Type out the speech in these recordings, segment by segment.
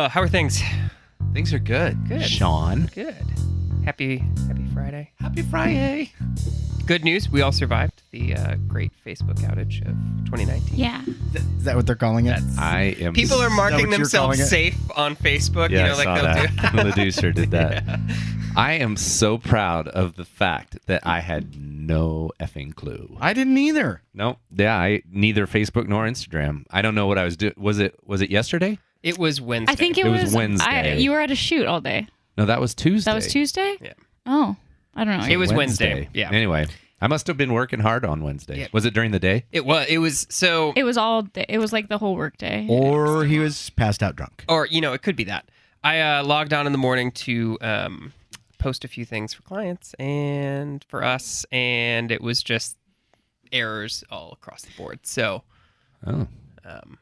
How are things? Things are good. Good. Sean. Good. Happy Friday. Happy Friday. Good news. We all survived the great Facebook outage of 2019. Yeah. Is that what they're calling it? I am. People are marking what you're themselves calling it? safe on Facebook. Yeah, you know, I saw like that. they'll do. Medusa did that. Yeah. I am so proud of the fact that I had no effing clue. I didn't either. Nope. Yeah, I neither Facebook nor Instagram. I don't know what I was doing. Was it yesterday? It was Wednesday. I think it was was Wednesday. you were at a shoot all day. No, that was Tuesday. That was Tuesday? Yeah. Oh, I don't know. It was Wednesday. Yeah. Anyway, I must have been working hard on Wednesday. Yeah. Was it during the day? It was so. It was all day. It was like the whole work day. Or he was passed out drunk. Or it could be that. I logged on in the morning to post a few things for clients and for us, and it was just errors all across the board. So, Oh.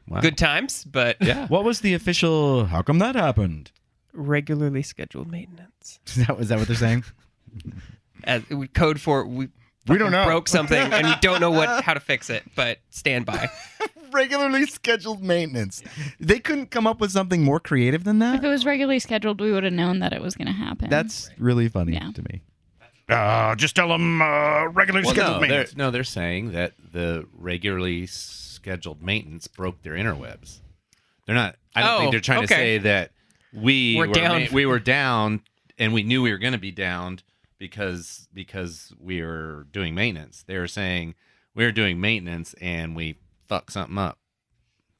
Wow. good times, but Yeah. What was the official, how come that happened? regularly scheduled maintenance. Is that what they're saying? As we code for we don't know. broke something and we don't know how to fix it, but stand by. Regularly scheduled maintenance. They couldn't come up with something more creative than If it that? was regularly scheduled, we would have known that it was going to happen. That's really funny Yeah. to me. Just tell them regularly Well, scheduled maintenance. they're saying that the regularly scheduled maintenance broke their interwebs. They're not. I don't think they're trying to okay. say that we We're down. we were down and we knew we were going to be down because we were doing maintenance. They were saying we were doing maintenance and we fucked something up.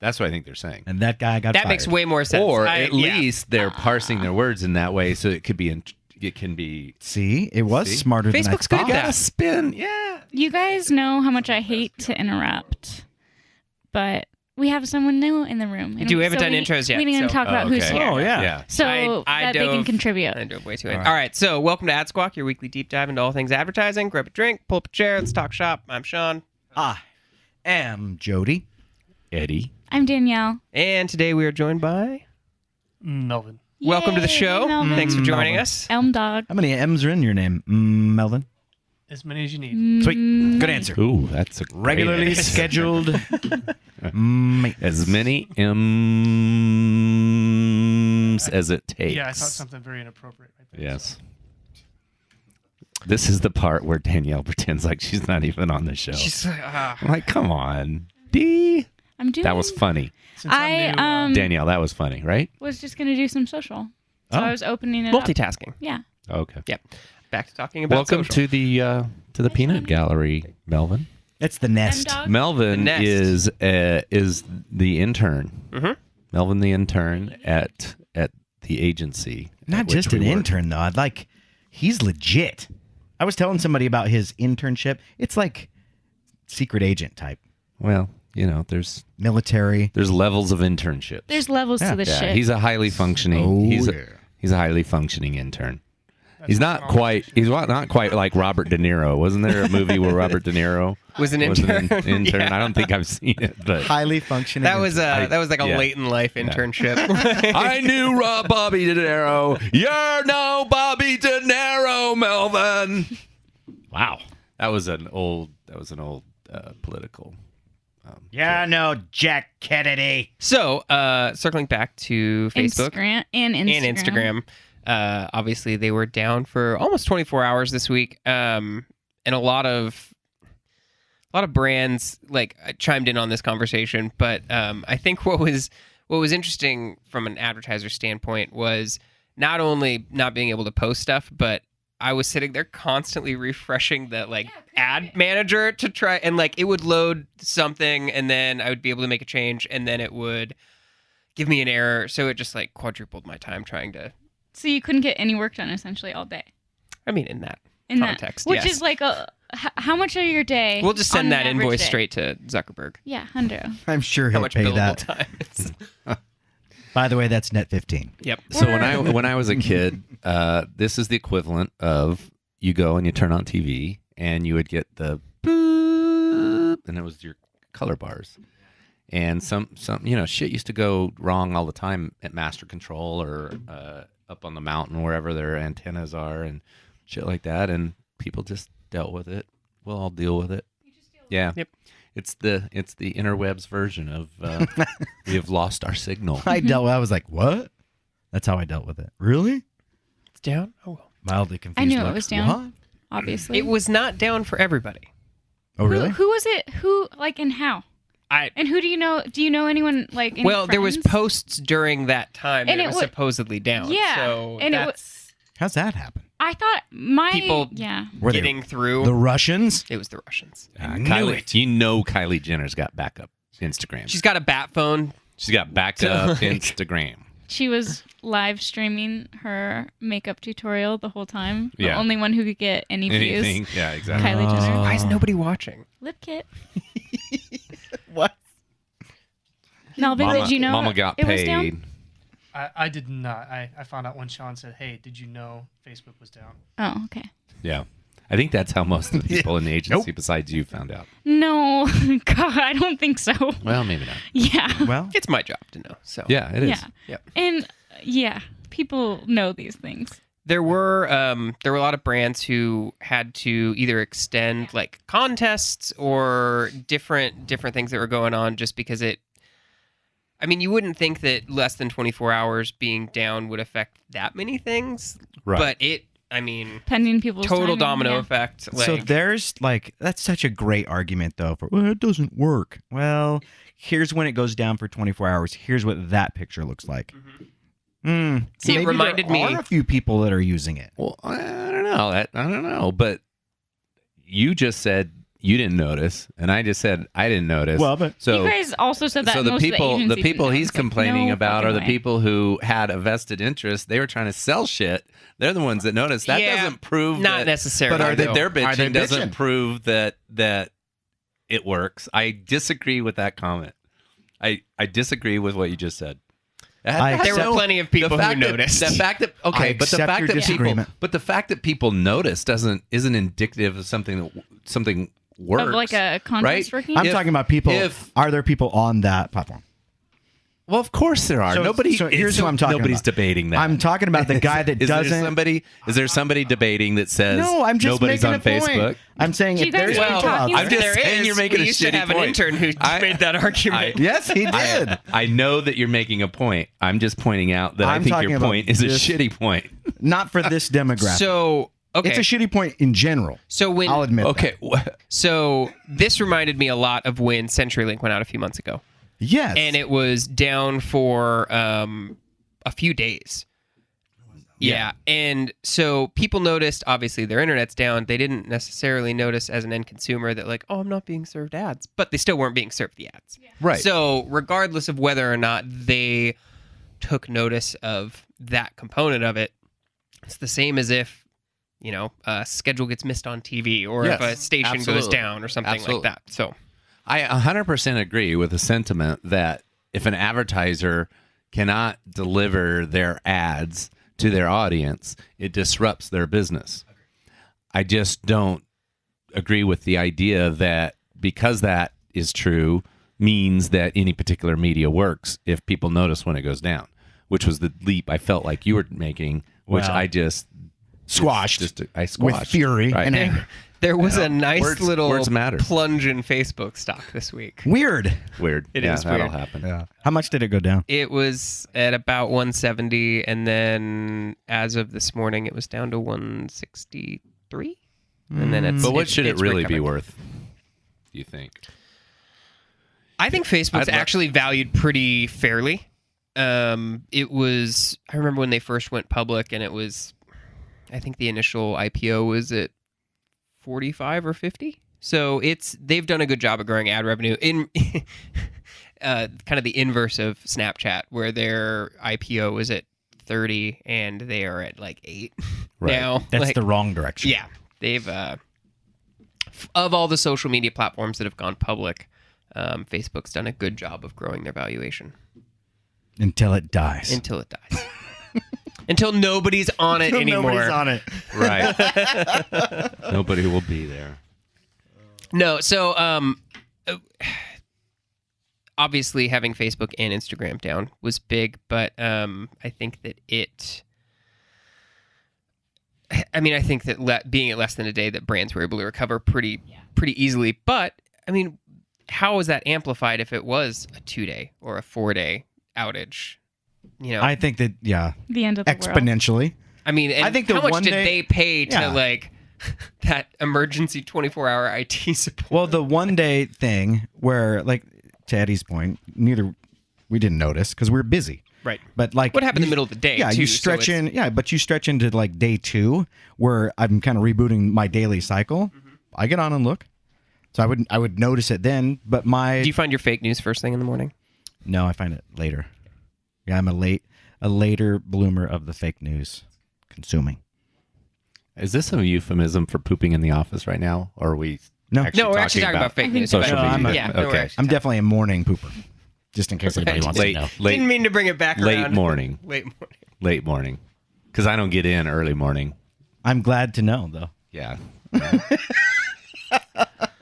That's what I think they're saying. And that guy got That fired. makes way more sense. Or I- at yeah. least they're parsing their words in that way, so it could be. It can be. See, it was See? smarter Facebook's than I good thought. at that. spin. Yeah. You guys know how much I hate to interrupt, but we have someone new in the room. We haven't done intros yet, We didn't so- talk about who's okay. here. Oh, yeah. Yeah. So I that they can dove- contribute. I drove way too in. All right. All right, so welcome to AdSquawk, your weekly deep dive into all things advertising. Grab a drink, pull up a chair, let's talk shop. I'm Sean, I am Jody. Eddie. I'm Danielle. and today we are joined by. Melvin. Welcome to the Yay, show. Melvin. Thanks for joining Melvin. us. Elm Dog. How many M's are in your name, Melvin? As many as you need. Sweet. Good answer. Ooh, that's a great Regularly answer. scheduled maintenance. As many M's as it takes. Yeah, I thought something very inappropriate right there. Yes. This is the part where Danielle pretends like she's not even on the show. She's like, I'm like, come on, D. I'm doing. That was funny. Since I'm new, Danielle, that was funny, right? was just gonna do some social, so Oh. I was opening it up. multitasking. Yeah. Okay. Yep. Back to talking about Welcome social. to the peanut gallery, Melvin. It's the nest. M Dog. Melvin The nest. is the intern. Mhm. Melvin, the intern at the agency. Not at which just an we work. intern, though. He's legit. I was telling somebody about his internship. It's like secret agent type. Well, there's Military. levels of internships. There's levels to this Yeah, shit. he's a highly functioning. Oh, he's yeah. a highly functioning intern. He's not quite like Robert De Niro. Wasn't there a movie where Robert De Niro Was an was intern. an intern? Yeah. I don't think I've seen it, but Highly functioning. That was like a yeah. late in life internship. I knew Bobby De Niro. You're no Bobby De Niro, Melvin. Wow, that was an old political. Yeah, no, Jack Kennedy. So, circling back to Facebook Instagram and Instagram. and Instagram, obviously they were down for almost 24 hours this week, and a lot of brands chimed in on this conversation. But I think what was interesting from an advertiser standpoint was not only not being able to post stuff, but I was sitting there constantly refreshing the ad manager to try, and it would load something, and then I would be able to make a change, and then it would give me an error. So it just quadrupled my time trying to. So you couldn't get any work done essentially all day. I mean, in that In context, that, which yes. is how much of your day? We'll just on send an that average invoice day? straight to Zuckerberg. Yeah, $100. I'm sure How he'll much pay billable that. time? It's- By the way, that's net 15. Yep. So when I was a kid, this is the equivalent of you go and you turn on TV and you would get the boop, and it was your color bars. And some shit used to go wrong all the time at Master Control or up on the mountain wherever their antennas are and shit like that, and people just dealt with it. We'll all deal with it. Yeah. Yep. It's the interwebs version of we have lost our signal. I was like, what? That's how I dealt with it. Really? It's down. Oh well. Mildly confused. I knew it look. was down. What? Obviously. It was not down for everybody. Oh, really? Who was it? Who, like, and how? And who do you know? Do you know anyone, like, any Well, there was friends? posts during that time And that it it was wa- supposedly down. Yeah, So and it wa- that's How's that happen? I thought people yeah. Were they getting through. the Russians? It was the Russians. I knew Kylie, it. you know Kylie Jenner's got backup Instagram. She's got a bat phone. She's got backup Instagram. She was live streaming her makeup tutorial the whole time. The Yeah. only one who could get any views. Anything? Yeah, exactly. Kylie Jenner. Why is nobody watching? Lip kit. What? Melvin, Mama, did you know Mama got it was down? paid. I did not. I found out when Sean said, "Hey, did you know Facebook was down?" Oh, okay. Yeah. I think that's how most of the people in the agency besides you found out. No, God, I don't think so. Well, maybe not. Yeah. Well, It's my job to know. So Yeah, it is. Yeah. Yep. And yeah, people know these things. There were a lot of brands who had to either extend like contests or different things that were going on just because it. I mean, you wouldn't think that less than 24 hours being down would affect that many things, Right. but it. I mean, Pending people's total timing, domino yeah. effect. Like, so there's like that's such a great argument though for well, it doesn't work. Well, here's when it goes down for 24 hours. Here's what that picture looks like. So It maybe reminded there me- are a few people that are using it. Well, I don't know. I don't know. But you just said you didn't notice, and I just said I didn't notice. Well, but so You guys also said that so the most people of the agencies he's it's like, complaining no about are fucking the way. people who had a vested interest. They were trying to sell shit. They're the ones that noticed. That Yeah, doesn't prove not that, necessarily. But though. their bitching Are they doesn't bitching? prove that it works. I disagree with that comment. I disagree with what you just said. I there were accept- plenty of people who noticed. The fact that I okay, but the accept fact your that people, disagreement. but the fact that people notice isn't indicative of something works. Of like a contest right? working? I'm If- talking about people. if- Are there people on that platform? Well, of course there are. So- Nobody. so here's who I'm talking Nobody's about. debating that. I'm talking about the guy that Is there doesn't. Is there somebody debating that says No, I'm just nobody's making on a point. Facebook? I'm saying Do you if guys there's keep people talking out I'm about there. just There saying is. you're making we a used to shitty have an point. intern who made that argument. Yes, he did. I know that you're making a point. I'm just pointing out that I'm I think talking your about point is a this- shitty point. Not for this demographic. So okay, It's a shitty point in general. so when I'll admit. Okay. so this reminded me a lot of when CenturyLink went out a few months ago, That. Yes. and it was down for a few days. Yeah, and so people noticed. Obviously, their internet's down. They didn't necessarily notice as an end consumer that like, oh, I'm not being served ads, but they still weren't being served the ads. Right. So regardless of whether or not they took notice of that component of it, it's the same as if, you know, a schedule gets missed on TV or if Yes, a station goes absolutely. down or something Absolutely. like that. So I 100% agree with the sentiment that if an advertiser cannot deliver their ads to their audience, it disrupts their business. I just don't agree with the idea that because that is true means that any particular media works if people notice when it goes down, which was the leap I felt like you were making, which Well, I just squashed I with squashed fury Right. and anger. there was a nice Words- little words matter. plunge in Facebook stock this week. Weird. Weird. It yeah, is that'll weird. happen. Yeah. How much did it go down? It was at about 170, and then as of this morning, it was down to 163. And then it's But what it's- should it it's really be recovering. worth, do you think? I think Facebook's I'd lo- actually valued pretty fairly. It was, I remember when they first went public, and it was, I think the initial IPO was at 45 or 50. So they've done a good job of growing ad revenue in kind of the inverse of Snapchat, where their IPO was at 30 and they are at like 8 Right. now. That's Like, the wrong direction. yeah, they've of all the social media platforms that have gone public, Facebook's done a good job of growing their valuation Until it dies. until it dies. Until nobody's on it Until anymore. nobody's on it. Right. Nobody will be there. No, so obviously having Facebook and Instagram down was big, but I think that I think that being at less than a day, that brands were able to recover pretty easily. But I mean, how was that amplified if it was a 2-day or a 4-day outage? I think that The end of the world. exponentially. I mean, and I think the how much one did day- they pay to Yeah. like that emergency 24-hour IT support? Well, the one day thing where, like, to Eddie's point, we didn't notice because we were busy. Right. But like, What happened in the middle of the day? Yeah, too, you so stretch it's- in. Yeah, but you stretch into like day 2 where I'm kind of rebooting my daily cycle. Mm-hmm. I get on and look, so I would notice it then. But Do you find your fake news first thing in the morning? no, I find it later. Yeah, I'm a later bloomer of the fake news consuming. Is this a euphemism for pooping in the office right now? Or are we No, actually No, we're actually talking about fake news. social No, media? I'm yeah, no, we're okay. actually I'm talking- definitely a morning pooper. Just in case anybody wants Late, to know. Didn't mean to bring it back late around. morning. Late morning. Late morning. Because I don't get in early morning. I'm glad to know though. Yeah.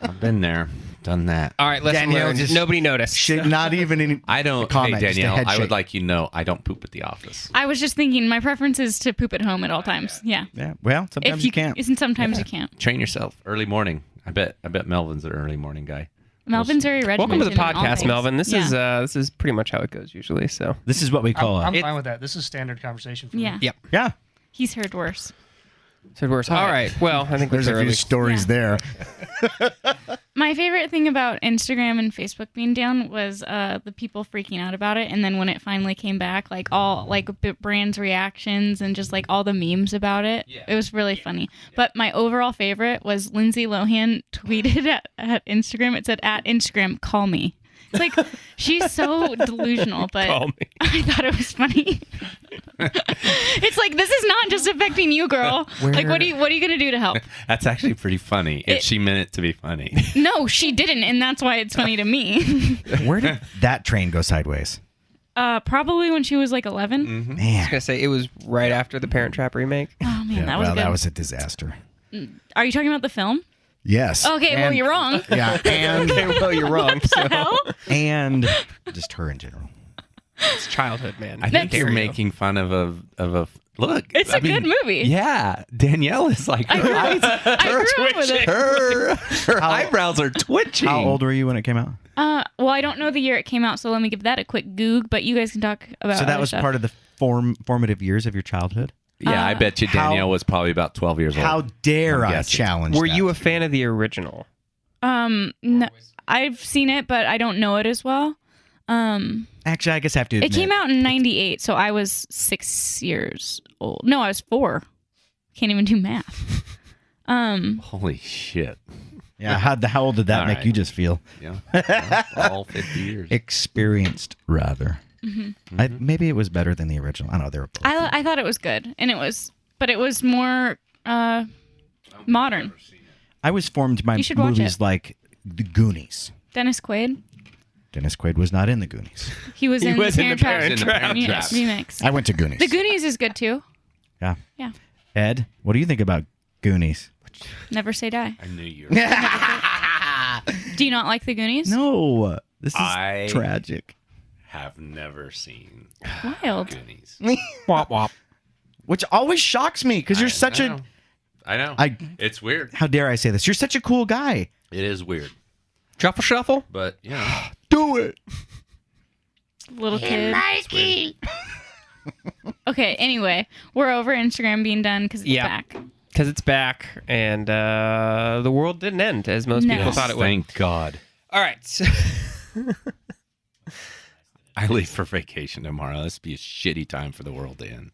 I've been there, done that. All right, lesson Danielle learned. just- Nobody noticed. Should not even any. I don't. Comment, Hey just a Danielle, head I would shake. like you to know I don't poop at the office. I was just thinking my preference is to poop at home at all times. Yeah. Yeah. Well, sometimes If you can't. And sometimes you can't. Train yourself. Early morning. I bet Melvin's an early morning guy. Melvin's very regimented. Welcome to the in all podcast, things. Melvin. This Yeah. is pretty much how it goes usually. So This is what we call I'm a. fine with that. This is standard conversation for me. Yeah. Yep. Yeah. He's heard worse. said worse. All right. Well, I think There's we're a few early. stories there. My favorite thing about Instagram and Facebook being down was the people freaking out about it, and then when it finally came back, like all like brands' reactions and just like all the memes about it. Yeah. It was really funny. But my overall favorite was Lindsay Lohan tweeted at Instagram. It said, "At Instagram, call me." It's like she's so delusional, but Call me. I thought it was funny. It's like this is not just affecting you, girl. Like what are you gonna do to help? That's actually pretty funny. If she meant it to be funny. No, she didn't, and that's why it's funny to me. Where did that train go sideways? Probably when she was like 11. I was Man. gonna say it was right after the Parent Trap remake. Oh man, that was well, good. that was a disaster. Are you talking about the film? Yes. Okay, well And- you're wrong. Yeah, and Okay, well you're wrong. So Hell? and just her in general. it's childhood, man. I think Dare you're you. making fun of a look. It's a a good movie. Yeah, Danielle is like I grew up with it. her eyebrows are twitching. How old were you when it came out? Well, I don't know the year it came out, so let me give that a quick goog. But you guys can talk about. So that other was stuff. part of the formative years of your childhood. Yeah, I bet you how- Danielle was probably about 12 years old. How dare I'm I guessing. challenge? Were that? you a fan of the original? No, I've seen it, but I don't know it as well. Actually, I guess I have to. It Admit, came out in '98, so I was 6 years old. No, I was 4. Can't even do math. Holy shit. Yeah. How old did that All make right. you just feel? Yeah. All 50 years. Experienced, rather. Maybe it was better than the original. I don't know. They were both. I thought it was good, and it was more modern. I was formed by You should watch movies it. like The Goonies. Dennis Quaid. Dennis Quaid was not in The Goonies. He was He in was the in the Parent Parent Trap Trap. remix. I went to Goonies. The Goonies is good too. Yeah. Yeah. Ed, what do you think about Goonies? Never say die. I knew you were. Do you not like the Goonies? No, this is I- tragic. have never seen Wild. Goonies. Wop wop. Which always shocks me because you're such a. I know. It's weird. How dare I say this? You're such a cool guy. It is weird. Shuffle shuffle. But, you know. Do it. Little kid. Okay, anyway, we're over Instagram being done because it's Yeah. back. Because it's back, and the world didn't end as most No. people thought it would. Thank God. All right. So, I leave for vacation tomorrow. This would be a shitty time for the world to end.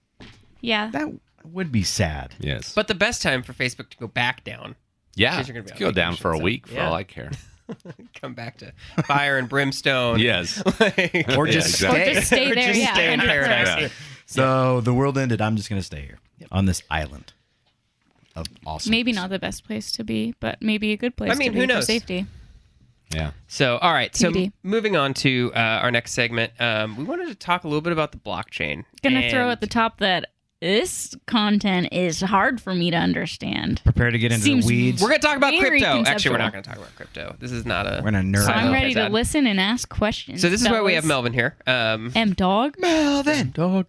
Yeah. That would be sad. Yes. but the best time for Facebook to go back down, yeah, Because you're gonna be let's on go down vacation, for a so, week for yeah. all I care. come back to fire and brimstone. Yes. Like- Or Yeah, just exactly. Or just stay Or there. just Yeah. stay in under paradise. Christ. Yeah. So the world ended. I'm just going to stay here on this island of awesome. Maybe not the best place to be, but maybe a good place I mean, to be who knows? for safety. Yeah. So, all right. So, TBD. moving on to our next segment, we wanted to talk a little bit about the blockchain. Gonna throw And- at the top that this content is hard for me to understand. Prepare to get into Seems the weeds. We're going to talk about Very crypto. Actually, we're conceptual. not going to talk about crypto. This is not a. We're gonna nerd So out. I'm ready to Sad. listen and ask questions. So this is why we have fellas. Melvin here. M dog. Melvin. Dog.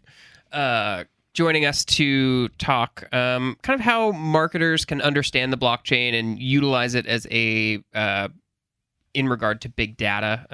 Joining us to talk kind of how marketers can understand the blockchain and utilize it as a in regard to big data.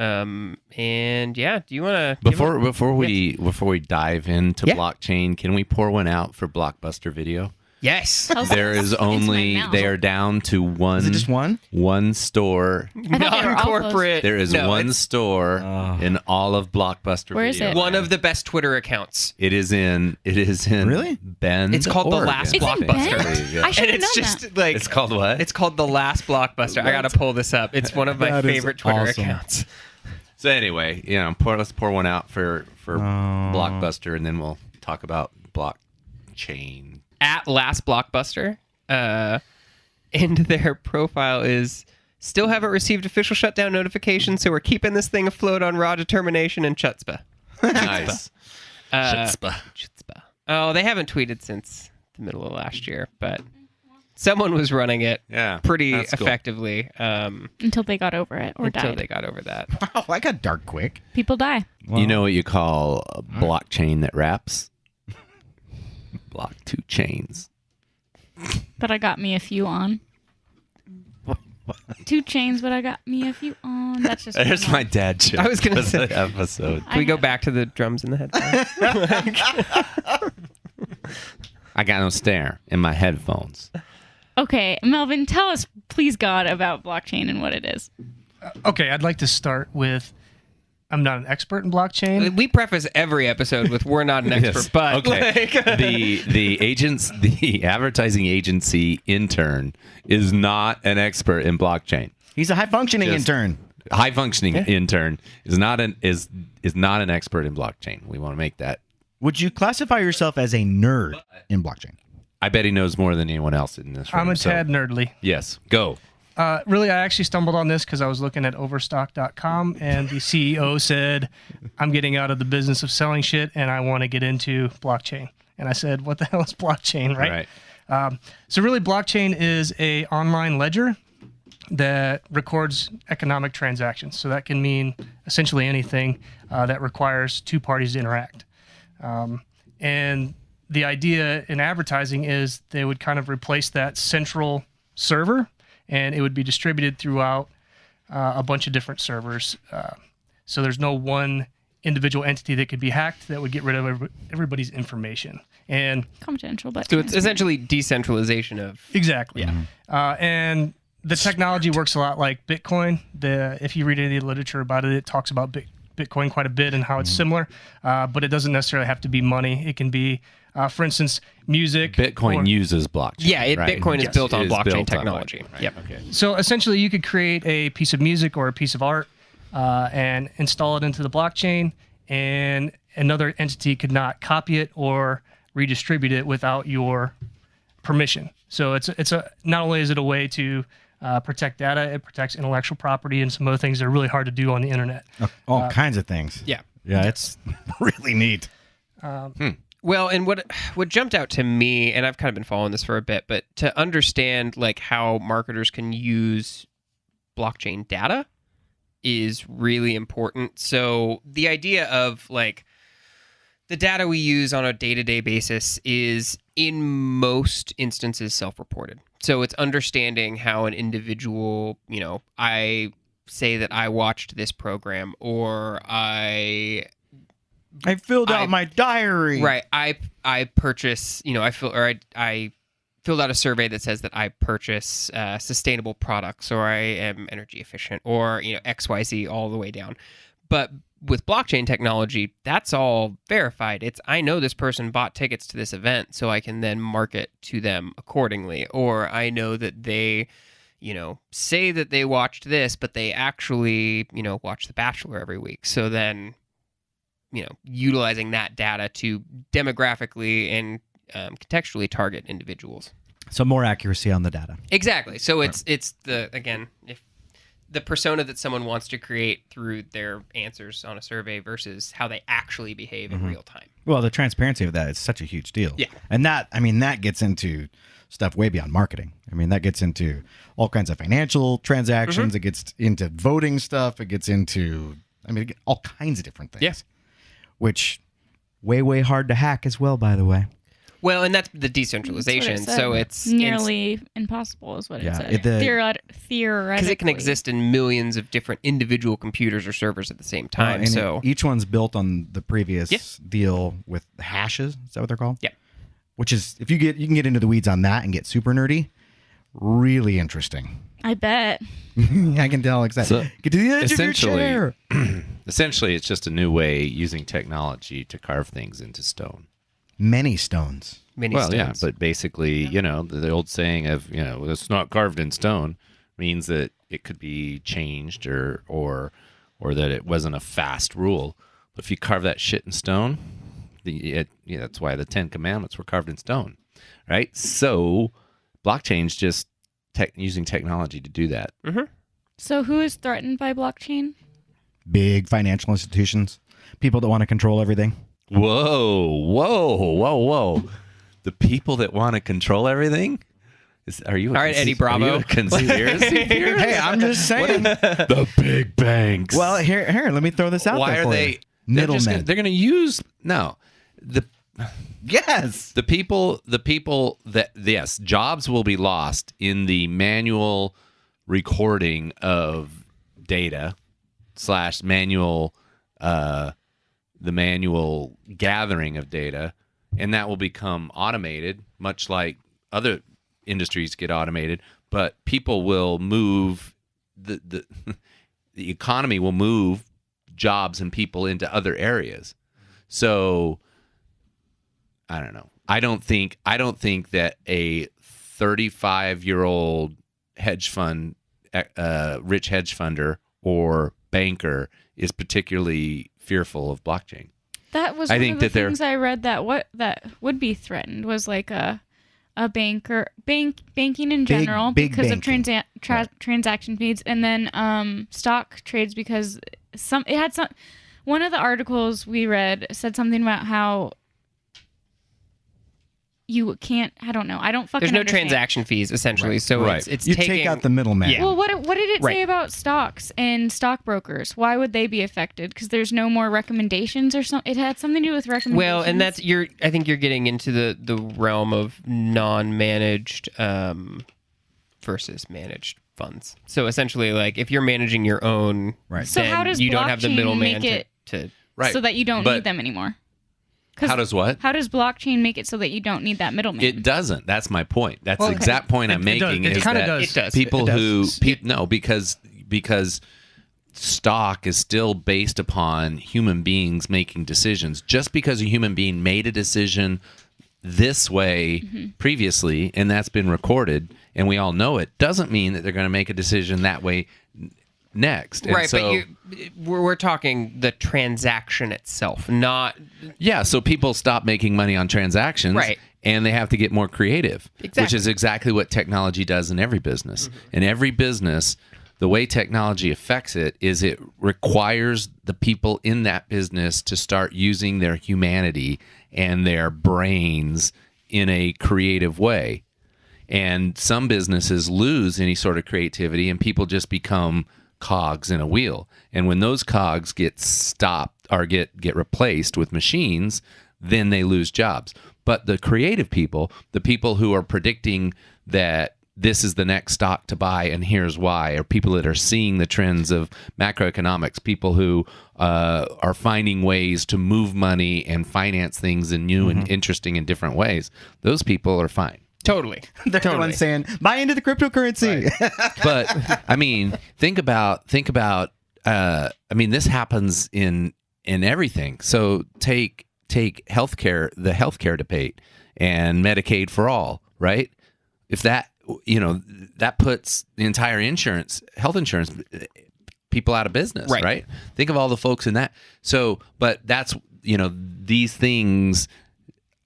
And yeah, do you want to Before we dive into Yeah. blockchain, can we pour one out for Blockbuster Video? Yes. There is only mouth. they are down to one. Is it just one? One store. thought they were all Non-corporate. There is No, one it's store Oh. in all of Blockbuster Where is Video. it? one of the best Twitter accounts. It is in Really? Bend. It's called The Oregon, Last It's in Blockbuster. Bend? Yeah. I should And have it's known just that. like It's called what? It's called The Last Blockbuster. I got to pull this up. It's one of my That is favorite Twitter awesome. accounts. So anyway, let's pour one out for Blockbuster, and then we'll talk about blockchain. At Last Blockbuster. And their profile is still haven't received official shutdown notification, so we're keeping this thing afloat on raw determination and chutzpah. Nice. Chutzpah. Oh, they haven't tweeted since the middle of last year, but someone was running it Yeah, pretty that's cool. effectively Until they got over it or until died. they got over that. Wow, I got dark quick. People die. You know what you call a blockchain that wraps? Block 2 chains. But I got me a few on. 2 chains, but I got me a few on. That's just There's my dad joke. I was gonna for say- the episode. Can we go back to the drums in the headphones? I got no stare in my headphones. Okay, Melvin, tell us, please God, about blockchain and what it is. Okay, I'd like to start with I'm not an expert in blockchain. We preface every episode with "We're not an expert," Yes. but Okay. the advertising agency intern is not an expert in blockchain. He's a high functioning Just- intern. High functioning intern is not an expert in blockchain. We want to make that. Would you classify yourself as a nerd in blockchain? I bet he knows more than anyone else in this room. I'm a so- tad nerdly. Yes, go. Really, I actually stumbled on this because I was looking at Overstock.com and the CEO said, I'm getting out of the business of selling shit and I want to get into blockchain. And I said, what the hell is blockchain, right? So really, blockchain is a online ledger that records economic transactions. So that can mean essentially anything that requires two parties to interact. And the idea in advertising is they would kind of replace that central server and it would be distributed throughout a bunch of different servers. So there's no one individual entity that could be hacked that would get rid of everybody's information. And Confidential, but so it's essentially decentralization of exactly. And the technology works a lot like Bitcoin. If you read any of the literature about it, it talks about Bitcoin quite a bit and how it's similar, but it doesn't necessarily have to be money. It can be, for instance, music. Bitcoin uses blockchain. Right? Bitcoin is Yes, built on it is blockchain built on technology. blockchain, right? Yep. Okay. So essentially, you could create a piece of music or a piece of art and install it into the blockchain, and another entity could not copy it or redistribute it without your permission. So it's not only is it a way to protect data, it protects intellectual property and some other things that are really hard to do on the internet. All kinds of things. Yeah. Yeah, it's really neat. Well, and what jumped out to me, and I've kind of been following this for a bit, but to understand like how marketers can use blockchain data is really important. So the idea of like the data we use on a day-to-day basis is in most instances self-reported. So it's understanding how an individual, I say that I watched this program or I filled out my diary. Right. I purchase, I filled out a survey that says that I purchase sustainable products or I am energy efficient or, XYZ all the way down. But with blockchain technology, that's all verified. I know this person bought tickets to this event, so I can then market to them accordingly. Or I know that they, say that they watched this, but they actually, watch The Bachelor every week. So then, utilizing that data to demographically and contextually target individuals. So more accuracy on the data. Exactly. So it's if the persona that someone wants to create through their answers on a survey versus how they actually behave in real time. Well, the transparency of that is such a huge deal. Yeah. And that gets into stuff way beyond marketing. That gets into all kinds of financial transactions. It gets into voting stuff. It gets into, all kinds of different things. Yeah. Which way hard to hack as well, by the way. Well, and that's the decentralization. That's what it So said. it's nearly impossible, is what Yeah, it said. Theoretically, because it can exist in millions of different individual computers or servers at the same time. And so each one's built on the previous deal with hashes. Is that what they're called? Yeah. Which is, if you can get into the weeds on that and get super nerdy, really interesting. I bet. I can tell exactly. So, Get to the edge of your essentially- chair. Essentially, it's just a new way using technology to carve things into stone. Many stones. many Well, yeah, stones. but basically, the old saying of, it's not carved in stone means that it could be changed or that it wasn't a fast rule. But if you carve that shit in stone, that's why the 10 Commandments were carved in stone, right? So blockchain's just using technology to do that. So who is threatened by blockchain? Big financial institutions. People that want to control everything. Whoa. The people that want to control everything? Are you All right, Eddie Bravo. Are you a conspiracy theorist? Hey, I'm just saying. The big banks. Well, here, let me throw this out Why there are for they you. Middlemen. They're going to use Yes. the people that yes, jobs will be lost in the manual recording of data / manual the manual gathering of data, and that will become automated, much like other industries get automated. But people will move the economy will move jobs and people into other areas. So I don't know. I don't think that a 35-year-old hedge fund, rich hedge funder or banker is particularly fearful of blockchain. That was I one think of the that they're- things I read that would be threatened was like a banking in general big because banking. of transaction fees, and then stock trades because one of the articles we read said something about how you can't. I don't know. I don't fucking. There's no understand. transaction fees essentially, so Right. it's You taking take out the middleman. Yeah. Well, what did it say Right. about stocks and stockbrokers? Why would they be affected? Because there's no more recommendations or something. It had something to do with recommendations. Well, and that's I think you're getting into the realm of non-managed versus managed funds. So essentially, like if you're managing your own, Right. So then how does you don't have the blockchain middleman make it to Right. so that you don't But need them anymore? 'Cause how does what? How does blockchain make it so that you don't need that middleman? It doesn't. That's my point. That's Well, the exact point I'm it does. making. It is kinda that does. It does. people It who does. no, because stock is still based upon human beings making decisions. Just because a human being made a decision this way previously, and that's been recorded, and we all know it, doesn't mean that they're going to make a decision that way next. And right, so, but we're talking the transaction itself, not yeah, so people stop making money on transactions, Right. and they have to get more creative, which Exactly. is exactly what technology does in every business. In every business, the way technology affects it is it requires the people in that business to start using their humanity and their brains in a creative way. And some businesses lose any sort of creativity, and people just become cogs in a wheel. And when those cogs get stopped or get replaced with machines, then they lose jobs. But the creative people, the people who are predicting that this is the next stock to buy and here's why, or people that are seeing the trends of macroeconomics, people who are finding ways to move money and finance things in new and interesting and different ways, those people are fine. totally. They're the ones saying, buy into the cryptocurrency. But I mean, think about I mean, this happens in everything. So take healthcare, the healthcare debate and Medicaid for all, right? If that, that puts the entire health insurance people out of business, right? Think of all the folks in that. So, but that's, these things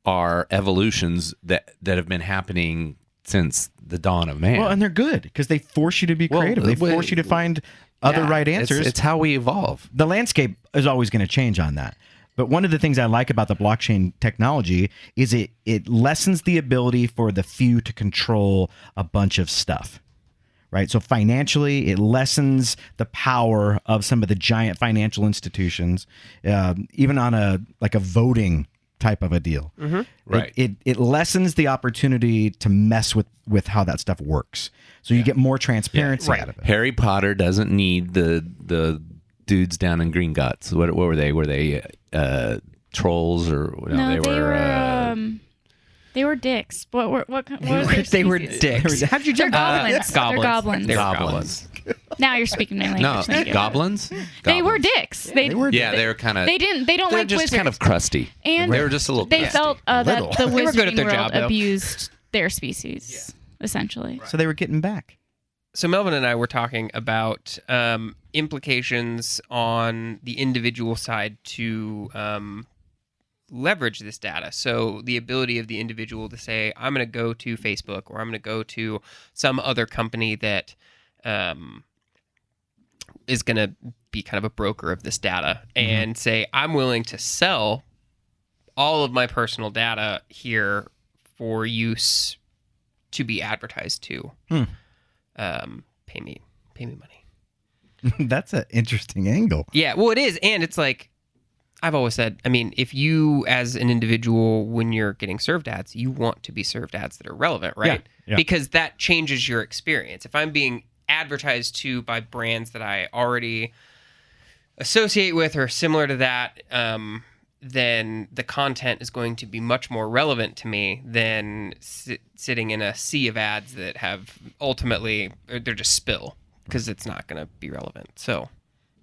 are evolutions that have been happening since the dawn of man. Well, and they're good because they force you to be creative. They force you to find other right answers. It's how we evolve. The landscape is always going to change on that. But one of the things I like about the blockchain technology is it lessens the ability for the few to control a bunch of stuff, right? So financially, it lessens the power of some of the giant financial institutions, even on a voting type of a deal. Right. It lessens the opportunity to mess with how that stuff works. So you get more transparency out of it. Harry Potter doesn't need the dudes down in Green Guts. What were they? Were they trolls or No, they were dicks. What was their They were species? dicks. How did you They're jump? goblins. They're Goblins. goblins. They were Goblins. Now you're speaking my language. No, Thank you. goblins. They were Goblins. dicks. They were Yeah, they were kind of. They don't They're like just wizards. kind of crusty. And They were just a little. they crusty. felt that Little. the They were good at wizarding their world job, though. abused their species, essentially. So they were getting back. So Melvin and I were talking about implications on the individual side to leverage this data. So the ability of the individual to say, I'm going to go to Facebook or I'm going to go to some other company that is going to be kind of a broker of this data and say, I'm willing to sell all of my personal data here for use to be advertised to. Pay me money. That's an interesting angle. Yeah, well, it is. And it's like, I've always said, I mean, if you as an individual, when you're getting served ads, you want to be served ads that are relevant, right? Yeah. Because that changes your experience. If I'm being advertised to by brands that I already associate with or similar to that, then the content is going to be much more relevant to me than sitting in a sea of ads that have ultimately, they're just spill because it's not going to be relevant. So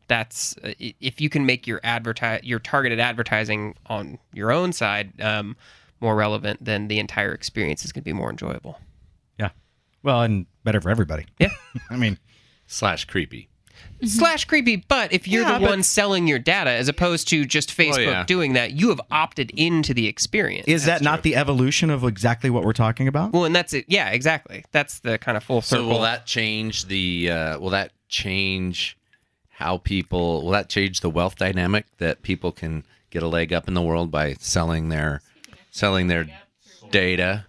that's if you can make your targeted advertising on your own side more relevant, then the entire experience is going to be more enjoyable. Yeah. Well, and better for everybody. Yeah. I mean, / creepy. / creepy, but if you're Yeah, the one selling your data as opposed to just Facebook doing that, you have opted into the experience. is that not the evolution of exactly what we're talking about? Well, and that's it. Yeah, exactly. That's the kind of full circle. So will that change the? Will that change how people? Will that change the wealth dynamic that people can get a leg up in the world by selling their data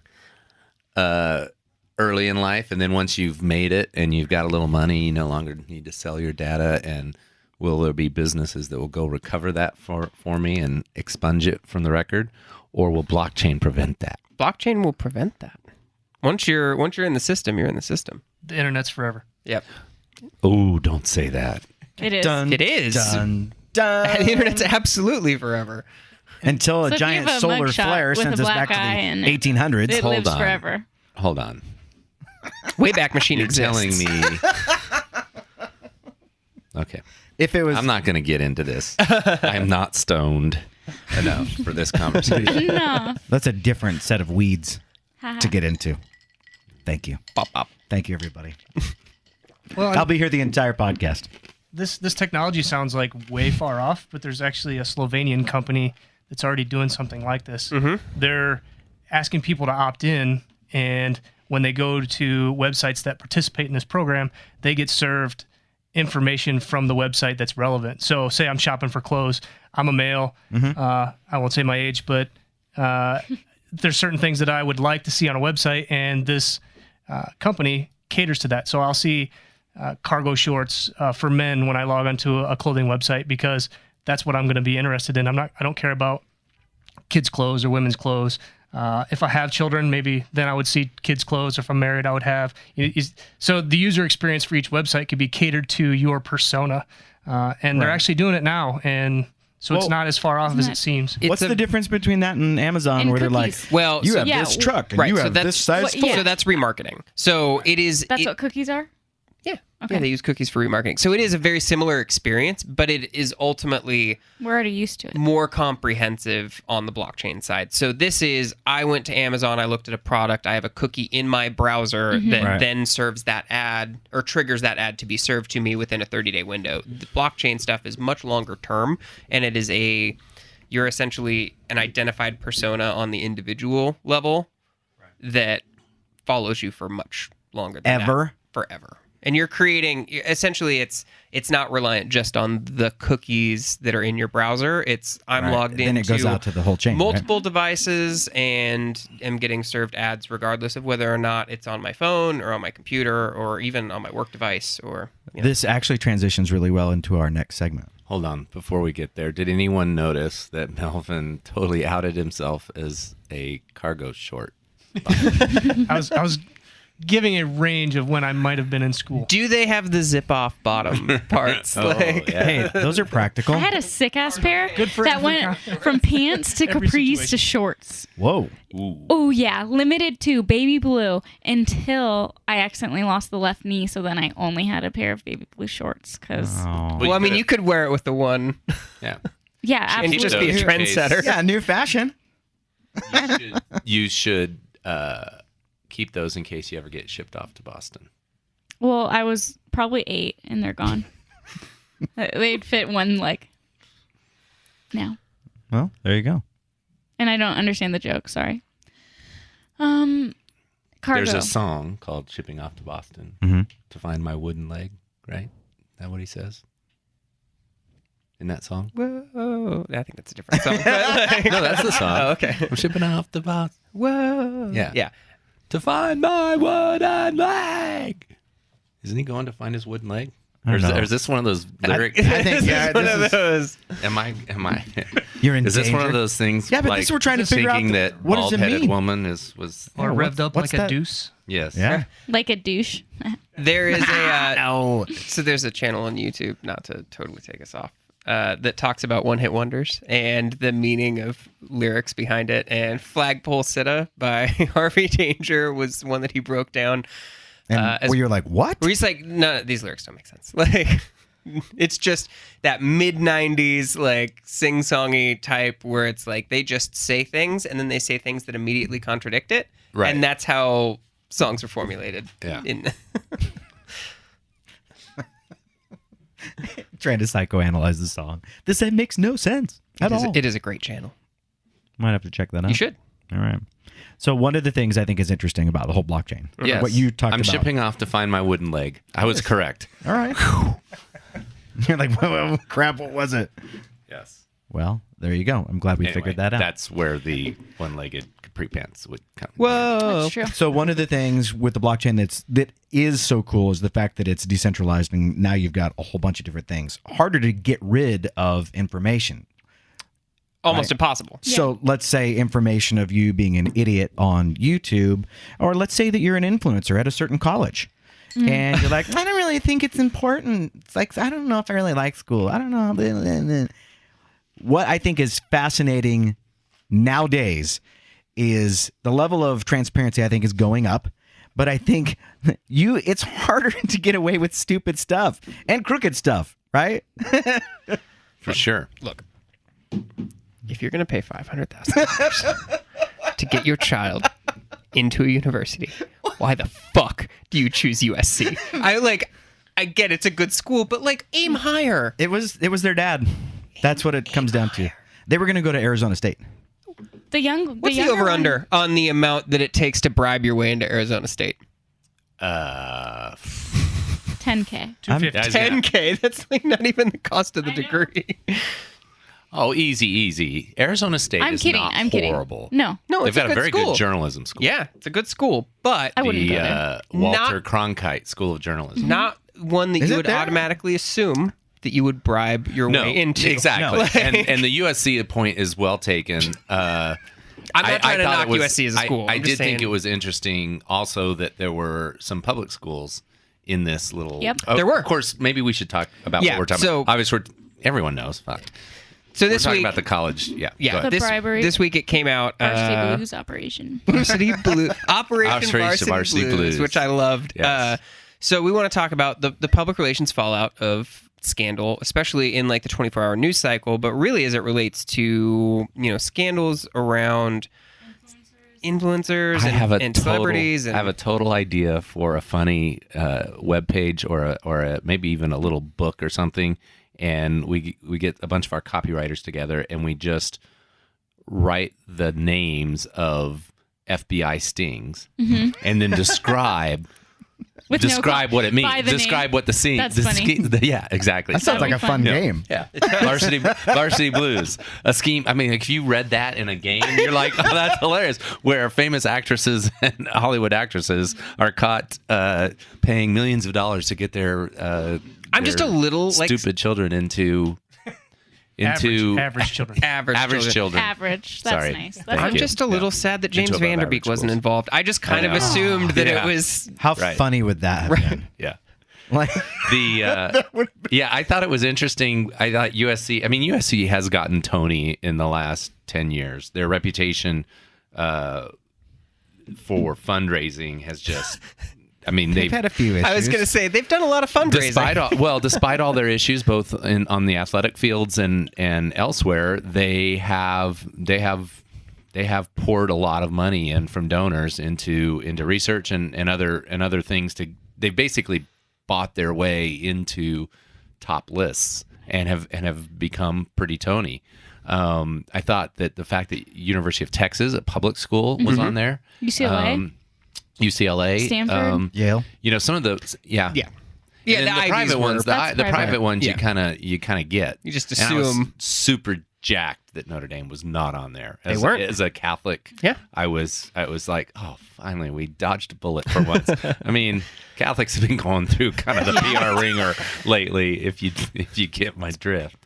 early in life, and then once you've made it and you've got a little money, you no longer need to sell your data? And will there be businesses that will go recover that for me and expunge it from the record, or will blockchain prevent that? Blockchain will prevent that. Once you're in the system, you're in the system. The internet's forever. Yep. Oh, don't say that. It is. Dun, It is. Dun, dun. The internet's absolutely forever. Until So a if you giant have a solar mugshot flare with a sends us black back to eye the and 1800s. It Hold lives on. forever. Hold on. Wayback Machine You're exists. telling me. Okay. If it was, I'm not going to get into this. I'm not stoned enough for this conversation. No. that's a different set of weeds Haha. to get into. Thank you. Bop, bop. Thank you, everybody. Well, I'll be here the entire podcast. this technology sounds like way far off, but there's actually a Slovenian company that's already doing something like this. They're asking people to opt in, and when they go to websites that participate in this program, they get served information from the website that's relevant. So say I'm shopping for clothes. I'm a male. I won't say my age, but there's certain things that I would like to see on a website, and this company caters to that. So I'll see cargo shorts for men when I log onto a clothing website because that's what I'm going to be interested in. I don't care about kids' clothes or women's clothes. If I have children, maybe then I would see kids' clothes. If I'm married, I would have. So the user experience for each website could be catered to your persona, and they're actually doing it now. And so it's Well, not as far off as it seems. It's What's a- the difference between that and Amazon, And where they're cookies. like, Well, you so- have Yeah, this truck and right, you so have that's- this size What- foot. yeah. So that's remarketing. So it is. That's what cookies are? Yeah. Okay. Yeah, they use cookies for remarketing. So it is a very similar experience, but it is ultimately We're already used to it. more comprehensive on the blockchain side. So this is, I went to Amazon, I looked at a product, I have a cookie in my browser that Right. then serves that ad or triggers that ad to be served to me within a 30-day window. The blockchain stuff is much longer term, and it is you're essentially an identified persona on the individual level that follows you for much longer than Ever? that. Forever. And you're creating, essentially it's not reliant just on the cookies that are in your browser. It's I'm Right. logged Then into it goes out to the whole chain. multiple devices and am getting served ads regardless of whether or not it's on my phone or on my computer or even on my work device or Right? This actually transitions really well into our next segment. Hold on, before we get there, did anyone notice that Melvin totally outed himself as a cargo short? I was giving a range of when I might have been in school. Do they have the zip off bottom parts? Oh, like, yeah. Hey, those are practical. I had a sick ass pair for that every went from pants to every capris to situation. shorts. Whoa. Ooh. Oh yeah, limited to baby blue until I accidentally lost the left knee. So then I only had a pair of baby blue shorts because Oh. well, I mean, you could wear it with the one Yeah. yeah, and absolutely. just be a Those trendsetter. Yeah, new fashion. You should keep those in case you ever get shipped off to Boston. Well, I was probably 8 and they're gone. They'd fit one leg now. Well, there you go. And I don't understand the joke. Sorry. Cargo. There's a song called "Shipping Off to Boston" Mhm. to find my wooden leg. Right? Is that what he says in that song? Whoa. I think that's a different song. But, like- No, that's the song. Oh, okay. I'm shipping off to Boston Whoa. Yeah. Yeah. to find my wooden leg. Isn't he going to find his wooden leg? I don't know. Or is this one of those lyric? I think, This yeah, is one this of is- those. Am I? You're in Is this one danger. of those things? Yeah, but like this we're trying to figure out thinking the- that what does it bald-headed mean? woman was Or Yeah, revved up what's like that? a deuce. yes. Yeah. Like a douche. There is a No. so there's a channel on YouTube, not to totally take us off, that talks about one-hit wonders and the meaning of lyrics behind it. And "Flagpole Sitta" by Harvey Danger was one that he broke down. And as- where you're like, what? Where he's like, no, these lyrics don't make sense. Like, it's just that mid-90s like sing-songy type where it's like they just say things and then they say things that immediately contradict it. Right. And that's how songs are formulated. Yeah. Trying to psychoanalyze the song. This makes no sense at all. It is a great channel. Might have to check that out. You should. All right. So one of the things I think is interesting about the whole blockchain, Yes. what you talked I'm about. shipping off to find my wooden leg. I was correct. All right. You're like, well, crap, what was it? Yes. Well, there you go. I'm glad we figured that out. That's where the one-legged capri pants would come. Whoa. That's true. So one of the things with the blockchain that is so cool is the fact that it's decentralized, and now you've got a whole bunch of different things. Harder to get rid of information. Almost impossible. So let's say information of you being an idiot on YouTube, or let's say that you're an influencer at a certain college. And you're like, I don't really think it's important. It's like, I don't know if I really like school. I don't know. What I think is fascinating nowadays is the level of transparency, I think, is going up. But I think it's harder to get away with stupid stuff and crooked stuff, right? For sure. Look, if you're going to pay $500,000 to get your child into a university, why the fuck do you choose USC? I get it's a good school, but like aim higher. It was their dad. That's what it comes down to. They were going to go to Arizona State. The young. What's the younger over one- under on the amount that it takes to bribe your way into Arizona State? 10K. 250. Yeah, 10K. That's like not even the cost of the degree. Oh, easy. Arizona State I'm is kidding. not I'm kidding. horrible. No. No, They've it's got a a good very school. good journalism school. Yeah, it's a good school, but I wouldn't go The there. Walter Not- Cronkite School of Journalism. not one that Is you it would there? automatically assume that you would bribe your No, way into. exactly. Like- And the USC point is well taken. I'm not trying to thought knock it was- USC as a school. I I'm did just think saying- it was interesting also that there were some public schools in this little. Yep. Oh, There were. Of course, maybe we should talk about Yeah, what we're talking so- about. Obviously, everyone knows. Fuck. So We're this talking week, about the college. Yeah. yeah, go ahead. The this, bribery. this week it came out. Varsity Blues operation. Varsity Blue Operation Varsity Varsity Blues, Blues. which I loved. Yes. So we want to talk about the public relations fallout of scandal, especially in like the 24-hour news cycle, but really as it relates to scandals around influencers I have and celebrities. I have a total idea for a funny web page or a maybe even a little book or something, and we get a bunch of our copywriters together and we just write the names of FBI stings and then describe With no describe what it means. by the Describe name. what the scene. That's the funny. yeah, exactly. That sounds That'd like be a fun fun. game. Yeah, varsity blues, a scheme. I mean, if you read that in a game, you're like, oh, that's hilarious. Where famous actresses and Hollywood actresses are caught paying millions of dollars to get their I'm just a little, like- stupid children into into average children. Average children. Average. That's Sorry. nice. That's Thank I'm you. just a little sad that James Into above Vanderbeek average wasn't schools. involved. I just kind of know. assumed that Yeah. it was. How Right. funny would that have been? Yeah. Like, Yeah, I thought it was interesting. I thought USC has gotten Tony in the last 10 years. Their reputation for fundraising has just, they've had a few issues. I was going to say they've done a lot of fundraising. despite all their issues, both on the athletic fields and elsewhere, they have poured a lot of money in from donors into research and other things. They've basically bought their way into top lists and have become pretty Tony. I thought that the fact that University of Texas, a public school, was on there. UCLA. Stanford, Yale. Some of the Yeah, And then the the private Ivies ones, That's the private. private ones, Yeah. you kind of get. You just And I was assume. super jacked that Notre Dame was not on there. They weren't. As a Catholic. Yeah. I was like, oh, finally we dodged a bullet for once. Catholics have been going through kind of the PR ringer lately. If you get my drift.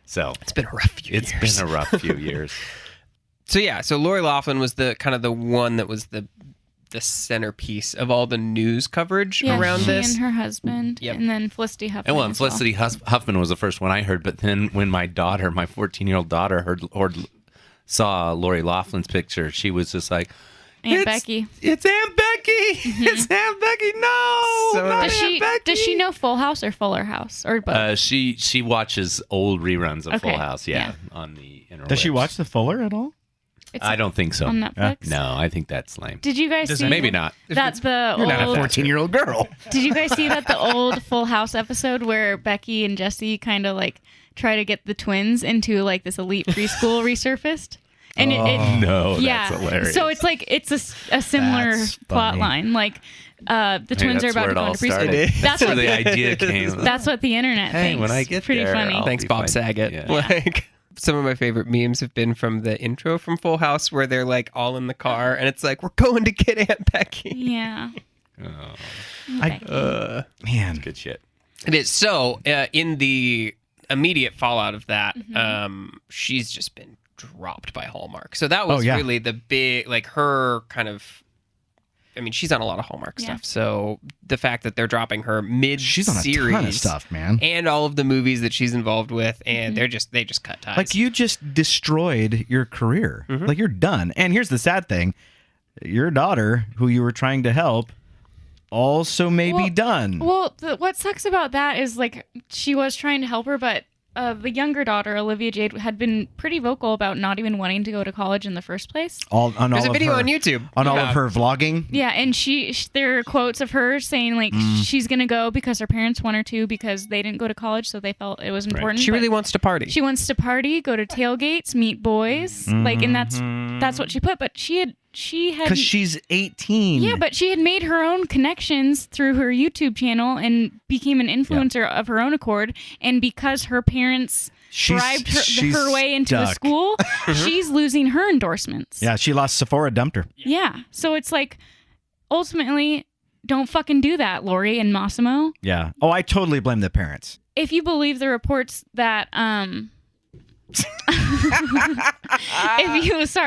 So It's been a rough few years. it's been a rough few years. So Lori Loughlin was the kind of the one that was the centerpiece of all the news coverage around she this. and her husband, Yep. and then Felicity Huffman. And as well. Felicity Huffman was the first one I heard. But then when my 14-year-old daughter saw Lori Loughlin's picture, she was just like, Aunt Becky. It's Aunt Becky. It's Aunt Becky. No, So not Does Aunt Becky. she know Full House or Fuller House or both? She watches old reruns of Okay, Full House. yeah. On the interwebs. Does she watch the Fuller at all? It's I don't think so. on Netflix. No, I think that's lame. Did you guys see? Maybe not. That the You're not a old. 14-year-old girl. Did you guys see that the old Full House episode where Becky and Jesse kind of like try to get the twins into like this elite preschool resurfaced? And No, yeah. that's hilarious. So it's like it's a similar That's plot funny. line. Like the twins are that's about where to it go all into preschool. started. That's where what the idea came. That's what the internet Hey, thinks. when I get Pretty there, funny. I'll Thanks, be Bob fine. Saget. Yeah. Like some of my favorite memes have been from the intro from Full House where they're like all in the car and it's like, we're going to get Aunt Becky. Yeah. Oh, Becky. Man. good shit. It is. So in the immediate fallout of that, she's just been dropped by Hallmark. So that was Oh, yeah. really the big, like her kind of, she's on a lot of Hallmark Yeah. stuff. So the fact that they're dropping her mid-series. She's on a ton of stuff, man. And all of the movies that she's involved with. And they just cut ties. Like, you just destroyed your career. Like, you're done. And here's the sad thing. Your daughter, who you were trying to help, also may be done. Well, what sucks about that is like she was trying to help her, but the younger daughter, Olivia Jade, had been pretty vocal about not even wanting to go to college in the first place. There's a video on YouTube. On all of her vlogging. Yeah, and there are quotes of her saying like she's gonna go because her parents want her to because they didn't go to college, so they felt it was important. She but really wants to party. she wants to party, go to tailgates, meet boys, like, and that's what she put. But she had Because she's 18. yeah, but she had made her own connections through her YouTube channel and became an influencer of her own accord. And because her parents bribed her way into a stuck. school, she's losing her endorsements. Yeah, she lost Sephora, dumped her. Yeah. So it's like, ultimately, don't fucking do that, Lori and Massimo. Yeah. Oh, I totally blame the parents. If you believe the reports that,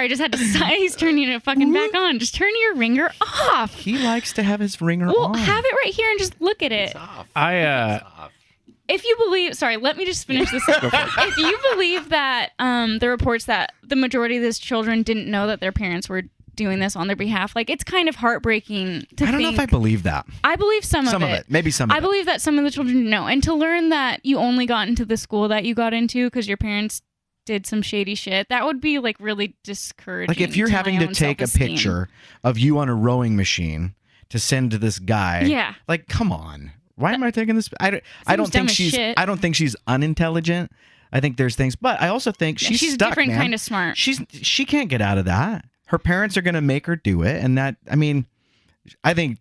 just had to sigh. He's turning it fucking back on. Just turn your ringer off. He likes to have his ringer Well, on. have it right here and just look at it. If you believe, let me just finish this. If you believe that the reports that the majority of these children didn't know that their parents were doing this on their behalf, like, it's kind of heartbreaking to I don't know if I believe that. I believe some of it. Maybe some of I it. believe that some of the children didn't know. And to learn that you only got into the school that you got into because your parents did some shady shit, that would be like really discouraging. Like, if you're to having my to own take a self-esteem. picture of you on a rowing machine to send to this guy, Yeah. like, come on. Why am I taking this? I don't Seems dumb think as she's. shit. I don't think she's unintelligent. I think there's things, but I also think Yeah, she's she's stuck, different man. kind of smart. She can't get out of that. Her parents are going to make her do it, and that, I think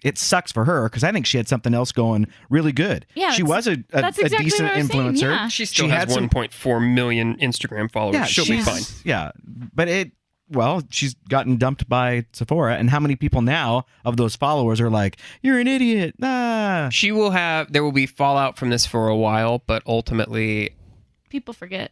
it sucks for her because I think she had something else going really good. Yeah, she was a that's exactly decent what I was saying, influencer. yeah. She still She has had some- 1.4 million Instagram followers. Yeah, She'll be fine. Yeah, but she's gotten dumped by Sephora, and how many people now of those followers are like, "You're an idiot." Ah. There will be fallout from this for a while, but ultimately, People forget.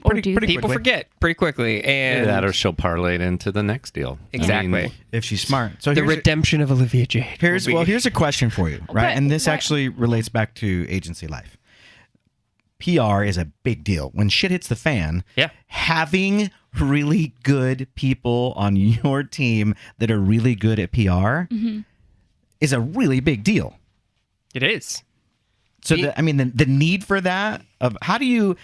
Or do pretty People quickly. forget pretty quickly, and that or she'll parlay it into the next deal. exactly. I mean, If she's smart. So The here's, redemption of Olivia Jade. here's a question for you, right? But And this why- actually relates back to agency life. PR is a big deal. When shit hits the fan, Yeah. having really good people on your team that are really good at PR is a really big deal. It is. So the need for that of how do you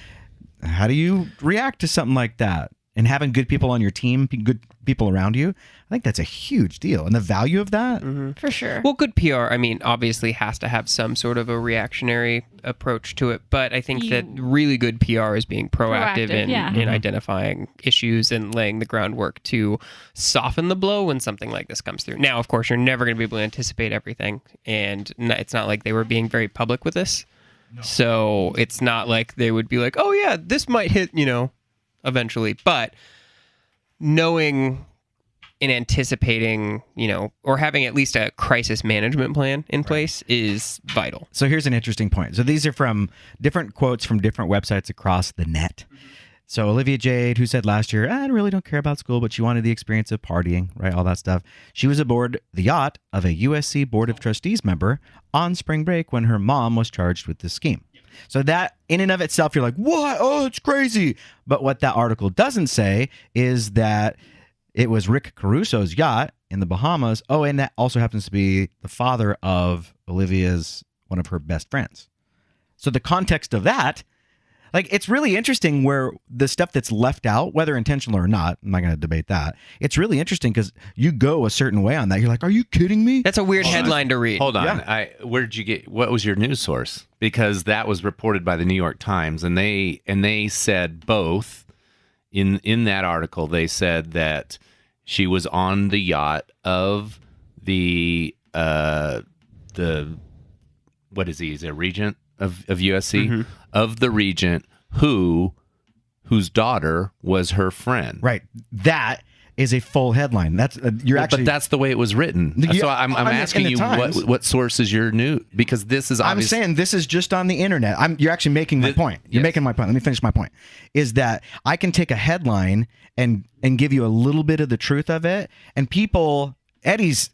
react to something like that, and having good people on your team, good people around you, I think that's a huge deal, and the value of that. For sure. Well, good PR, I mean, obviously has to have some sort of a reactionary approach to it, but I think that really good PR is being proactive in identifying issues and laying the groundwork to soften the blow when something like this comes through. Now, of course, you're never going to be able to anticipate everything, and it's not like they were being very public with this. So it's not like they would be like, oh, yeah, this might hit, eventually. But knowing and anticipating, or having at least a crisis management plan in place is vital. So here's an interesting point. So these are from different quotes from different websites across the net. So Olivia Jade, who said last year, I really don't care about school, but she wanted the experience of partying, right? All that stuff. She was aboard the yacht of a USC Board of Trustees member on spring break when her mom was charged with this scheme. So that in and of itself, you're like, what? Oh, it's crazy. But what that article doesn't say is that it was Rick Caruso's yacht in the Bahamas. Oh, and that also happens to be the father of Olivia's, one of her best friends. So the context of that, like, it's really interesting where the stuff that's left out, whether intentional or not, I'm not going to debate that. It's really interesting because you go a certain way on that. You're like, are you kidding me? That's a weird headline to read. Hold on. Yeah. Where did you get? What was your news source? Because that was reported by the New York Times, and they said both in that article. They said that she was on the yacht of the what is he? He's a regent of USC of the regent whose daughter was her friend. Right. That is a full headline. That's But that's the way it was written. Yeah, So I'm in the asking you Times. what source is your new, because this is I'm obviously. saying this is just on the internet. You're actually making my point. You're yes. making my point. Let me finish my point. Is that I can take a headline and give you a little bit of the truth of it, and people. Eddie's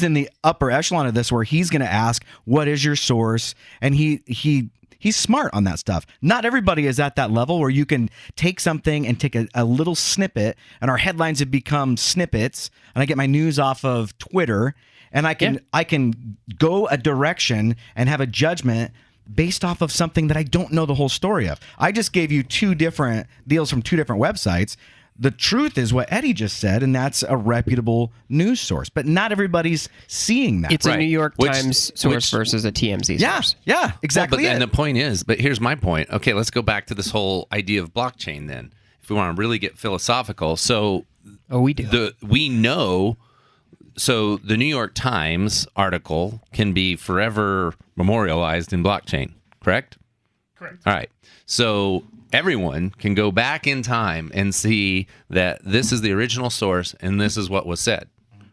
in the upper echelon of this, where he's going to ask, "What is your source?" And he's smart on that stuff. Not everybody is at that level where you can take something and take a little snippet, and our headlines have become snippets, and I get my news off of Twitter, and I can go a direction and have a judgment based off of something that I don't know the whole story of. I just gave you two different deals from two different websites. The truth is what Eddie just said, and that's a reputable news source. But not everybody's seeing that. It's a New York Times source versus a TMZ source. Yeah, exactly. And the point is, but here's my point. Okay, let's go back to this whole idea of blockchain then. If we want to really get philosophical. So we do. We know, so the New York Times article can be forever memorialized in blockchain, correct? Correct. All right. So everyone can go back in time and see that this is the original source and this is what was said,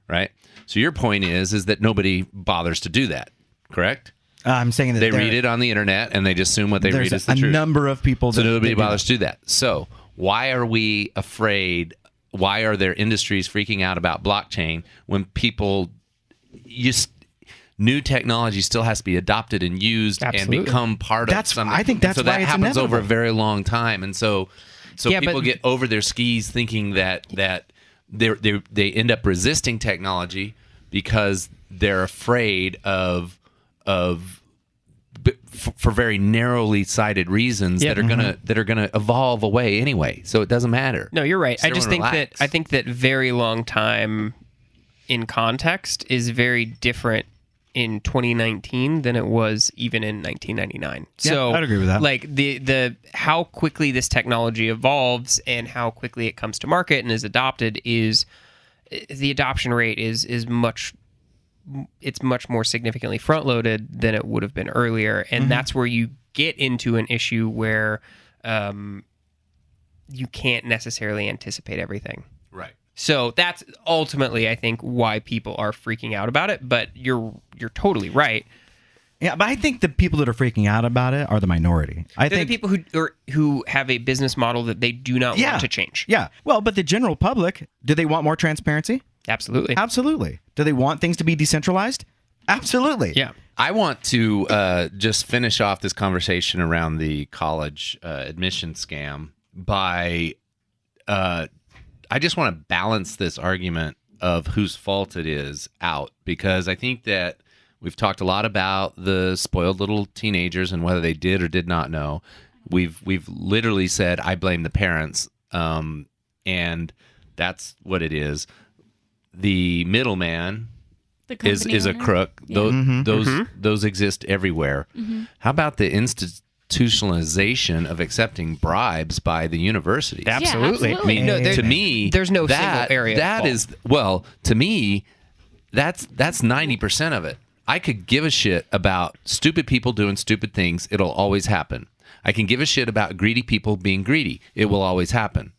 right? So your point is that nobody bothers to do that, correct? I'm saying that They read it on the internet and they just assume what they read is the a truth. number of people So that nobody do bothers to do that. So why are we afraid? Why are there industries freaking out about blockchain when people new technology still has to be adopted and used Absolutely. and become part of something. I think that's so why that it's happens over a inevitable. very long time, and so Yeah, people but- get over their skis thinking that they end up resisting technology because they're afraid of for very narrowly sighted reasons Yeah. that are gonna evolve away anyway. So it doesn't matter. No, you're right. So I just think relax. that very long time in context is very different in 2019 than it was even in 1999. Yeah, So I'd agree with that. Like the how quickly this technology evolves and how quickly it comes to market and is adopted is the adoption rate is much more significantly front loaded than it would have been earlier, and that's where you get into an issue where you can't necessarily anticipate everything. Right. So that's ultimately, I think, why people are freaking out about it. But you're totally right. Yeah, but I think the people that are freaking out about it are the minority. They're the people who have a business model that they do not want to change. Yeah. Well, but the general public, do they want more transparency? Absolutely. Absolutely. Do they want things to be decentralized? Absolutely. Yeah. I want to just finish off this conversation around the college admission scam by I just want to balance this argument of whose fault it is out, because I think that we've talked a lot about the spoiled little teenagers and whether they did or did not know. We've literally said, I blame the parents, and that's what it is. The middleman is a crook. Yeah. Those exist everywhere. How about the institutionalization of accepting bribes by the universities? Absolutely. absolutely. I mean, To me, there's no that, single area. That is, well, to me, that's 90% of it. I could give a shit about stupid people doing stupid things. It'll always happen. I can give a shit about greedy people being greedy. It will always happen.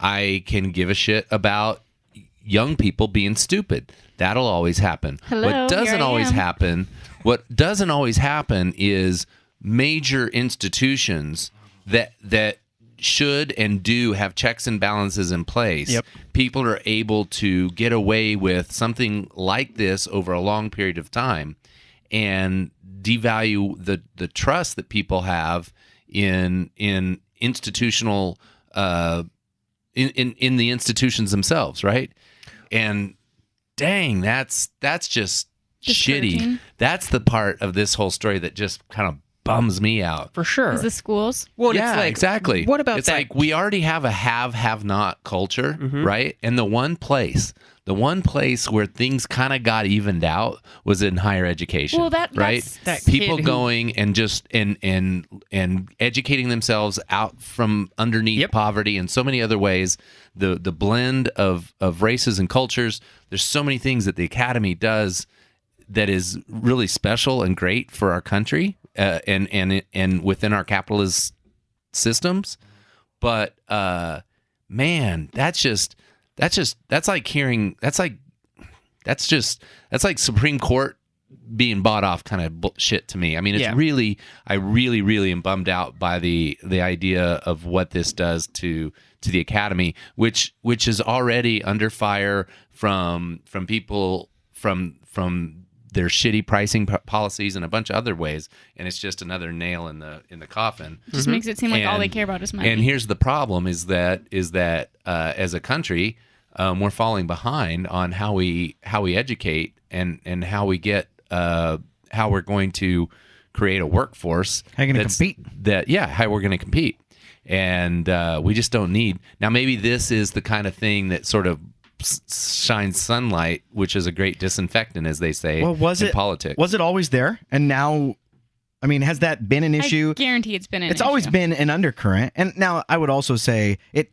I can give a shit about young people being stupid. That'll always happen. Hello, What doesn't here I always am. happen, is major institutions that should and do have checks and balances in place. Yep. People are able to get away with something like this over a long period of time and devalue the trust that people have in institutional in the institutions themselves, right? And dang, that's just shitty. Discouraging. That's the part of this whole story that just kind of bums me out. For sure. Is the schools? Well, Yeah, it's like, exactly. What about it's that? like we already have a have not culture, right? And the one place where things kind of got evened out was in higher education. Well, right? That People kid who- going and just and educating themselves out from underneath Yep. poverty in so many other ways. The blend of races and cultures. There's so many things that the academy does that is really special and great for our country and within our capitalist systems. But man, that's like Supreme Court being bought off kind of shit to me. I mean, it's Yeah. I really am bummed out by the idea of what this does to the academy, which is already under fire from people from their shitty pricing policies and a bunch of other ways, and it's just another nail in the coffin. Just makes it seem like all they care about is money. And here's the problem: is that as a country, we're falling behind on how we educate and how we get how we're going to create a workforce. How you gonna that's- compete? How we're going to compete, and we just don't need. Now, maybe this is the kind of thing that sort of shines sunlight, which is a great disinfectant, as they say. Well, in politics? Was it always there? And now, I mean, has that been an issue? I guarantee it's been an It's issue. always been an undercurrent. And now I would also say it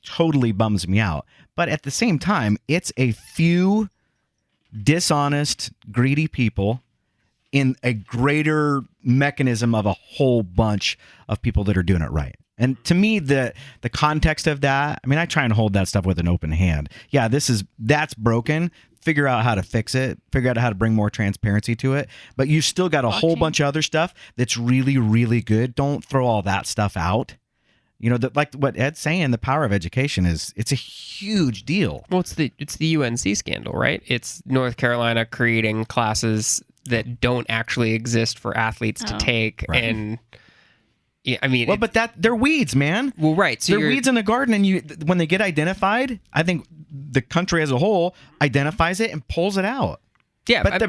totally bums me out. But at the same time, it's a few dishonest, greedy people in a greater mechanism of a whole bunch of people that are doing it right. And to me, the context of that, I mean, I try and hold that stuff with an open hand. Yeah, that's broken. Figure out how to fix it. Figure out how to bring more transparency to it. But you still got a whole bunch of other stuff that's really, really good. Don't throw all that stuff out. You know, like what Ed's saying, the power of education it's a huge deal. Well, it's the UNC scandal, right? It's North Carolina creating classes that don't actually exist for athletes to take, Right. and yeah, I mean, Well, but they're weeds, man. well, right? So They're you're, weeds in the garden, and when they get identified, I think the country as a whole identifies it and pulls it out. yeah, But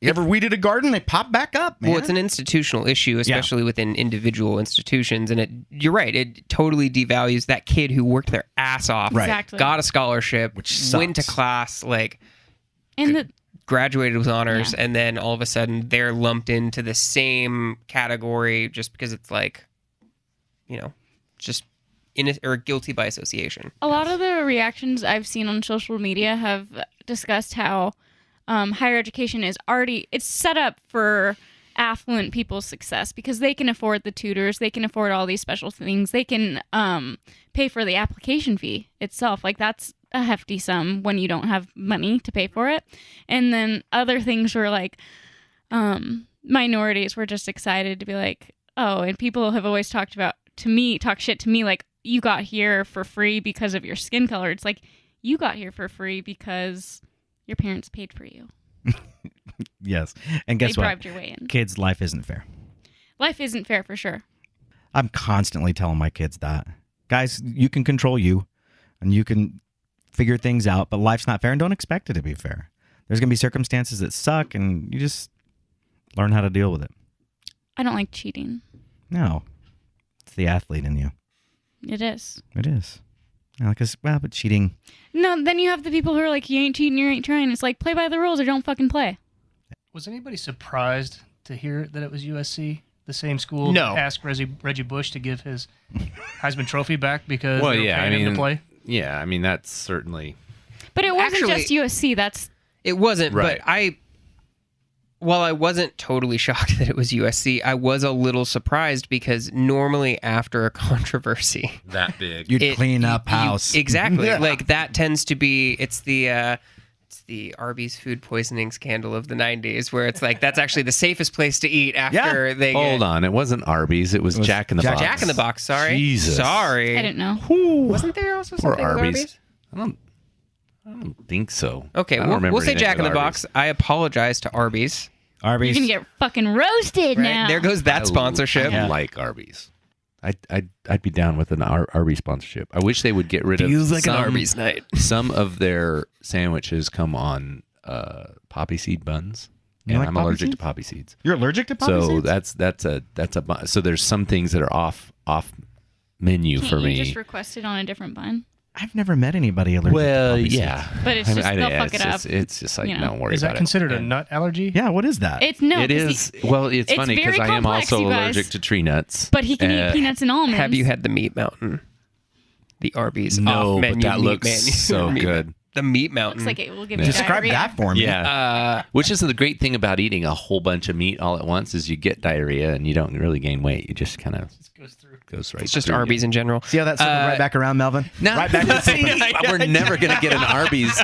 you ever weeded a garden? They pop back up, man. well, it's an institutional issue, especially within individual institutions, and you're right. It totally devalues that kid who worked their ass off, Right. Exactly. got a scholarship, Which went to sucks. class, like And graduated with honors, Yeah. and then all of a sudden they're lumped into the same category just because it's like, you know, just or guilty by association. a lot of the reactions I've seen on social media have discussed how higher education is it's set up for affluent people's success because they can afford the tutors, they can afford all these special things, they can pay for the application fee itself. Like that's a hefty sum when you don't have money to pay for it. And then other things were like minorities were just excited to be like, oh, and people have always talk shit to me like, you got here for free because of your skin color. It's like, you got here for free because your parents paid for you. Yes. And guess they what? bribed your way in. Kids, life isn't fair. Life isn't fair for sure. I'm constantly telling my kids that. Guys, you can control you and you can figure things out, but life's not fair and don't expect it to be fair. There's going to be circumstances that suck and you just learn how to deal with it. I don't like cheating. No. It's the athlete in you. It is. It is. But cheating. No, then you have the people who are like, you ain't cheating, you ain't trying. It's like, play by the rules or don't fucking play. Was anybody surprised to hear that it was USC, the same school No. that asked Reggie Bush to give his Heisman Trophy back because Well, they were yeah, paying him to play? Yeah, I mean that's certainly But it wasn't Actually- just USC. It wasn't, Right. but while I wasn't totally shocked that it was USC, I was a little surprised because normally after a controversy, that big. You'd clean up house. Exactly. Yeah. Like that tends to be it's the Arby's food poisoning scandal of the 90s where it's like that's actually the safest place to eat after they Hold get on, it wasn't Arby's. It was Jack in the Box. Jack in the Box, sorry. Jesus. Sorry. I didn't know. Wasn't there also Poor something with Arby's. I don't think so. Okay, I don't we'll remember say anything Jack in the with Box. Arby's. I apologize to Arby's. Arby's. You're going to get fucking roasted Right? now. There goes that sponsorship. I like Arby's. I'd be down with an Arby's sponsorship. I wish they would get rid of night. Some of their sandwiches come on poppy seed buns, You and like I'm poppy allergic to seeds? poppy seeds. You're allergic to poppy So seeds? that's a so there's some things that are off menu Can't for you me. just request it on a different bun? I've never met anybody allergic to Well, poppy seeds. yeah, But it's just, they'll fuck it up. It's just like you know. don't worry Is about that it. considered a And nut allergy? Yeah, what is that? It's no. It 'cause is. he- Well, it's it's funny because very I am complex, also you guys. allergic to tree nuts. but he can eat peanuts and almonds. Have you had the Meat Mountain? The Arby's No, off-menu but that meat looks menu. so good. The Meat Mountain. Looks like it will give you Describe diarrhea. that for me. Yeah. Which is the great thing about eating a whole bunch of meat all at once is you get diarrhea and you don't really gain weight. You just kind of goes right. It's just through you. Arby's in general. See how that circled right back around, Melvin? No, Right back to the we're never gonna get an Arby's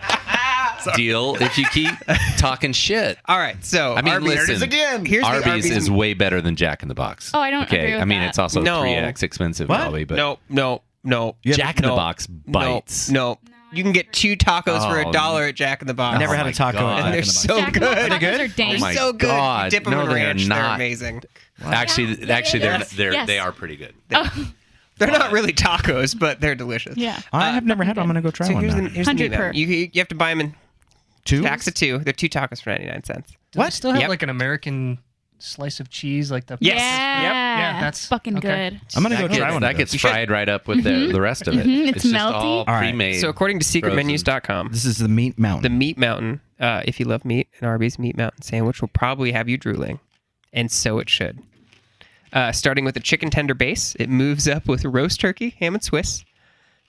deal if you keep talking shit. All right, so I mean, Arby's, listen, again. Here's the Arby's is way better than Jack in the Box. Oh, I don't agree Okay, with I mean that. it's also No. 3x expensive What? probably, but no. Jack in the no, Box bites. No. You can get 2 tacos for Oh, $1 at Jack in the Box. Never Oh had my a taco God. at And Jack they're in the Box. so Jack in the Box good. tacos are They're dank. my so good. God. You dip them No, in they are ranch. They're not. amazing. Actually, Yes. they Yes. are pretty good. Oh, They're not really tacos, but they're delicious. yeah. I have never had one. I'm going to go try So one here's now. the Meat 100 per. Mountain. You have to buy them in Two? packs of 2. They're 2 tacos for 99 cents. Do they still have Yep. like an American slice of cheese, like the Yes. Yeah. Yep. Yeah, that's- fucking okay. good. I'm going to go That try gets, one that of gets those. fried right up with the rest of it. It's just melty. all All right. pre-made. So according to secretmenus.com, This is the Meat Mountain. the Meat Mountain, if you love meat, an Arby's Meat Mountain sandwich will probably have you drooling. And so it should. Starting with a chicken tender base, it moves up with roast turkey, ham and Swiss.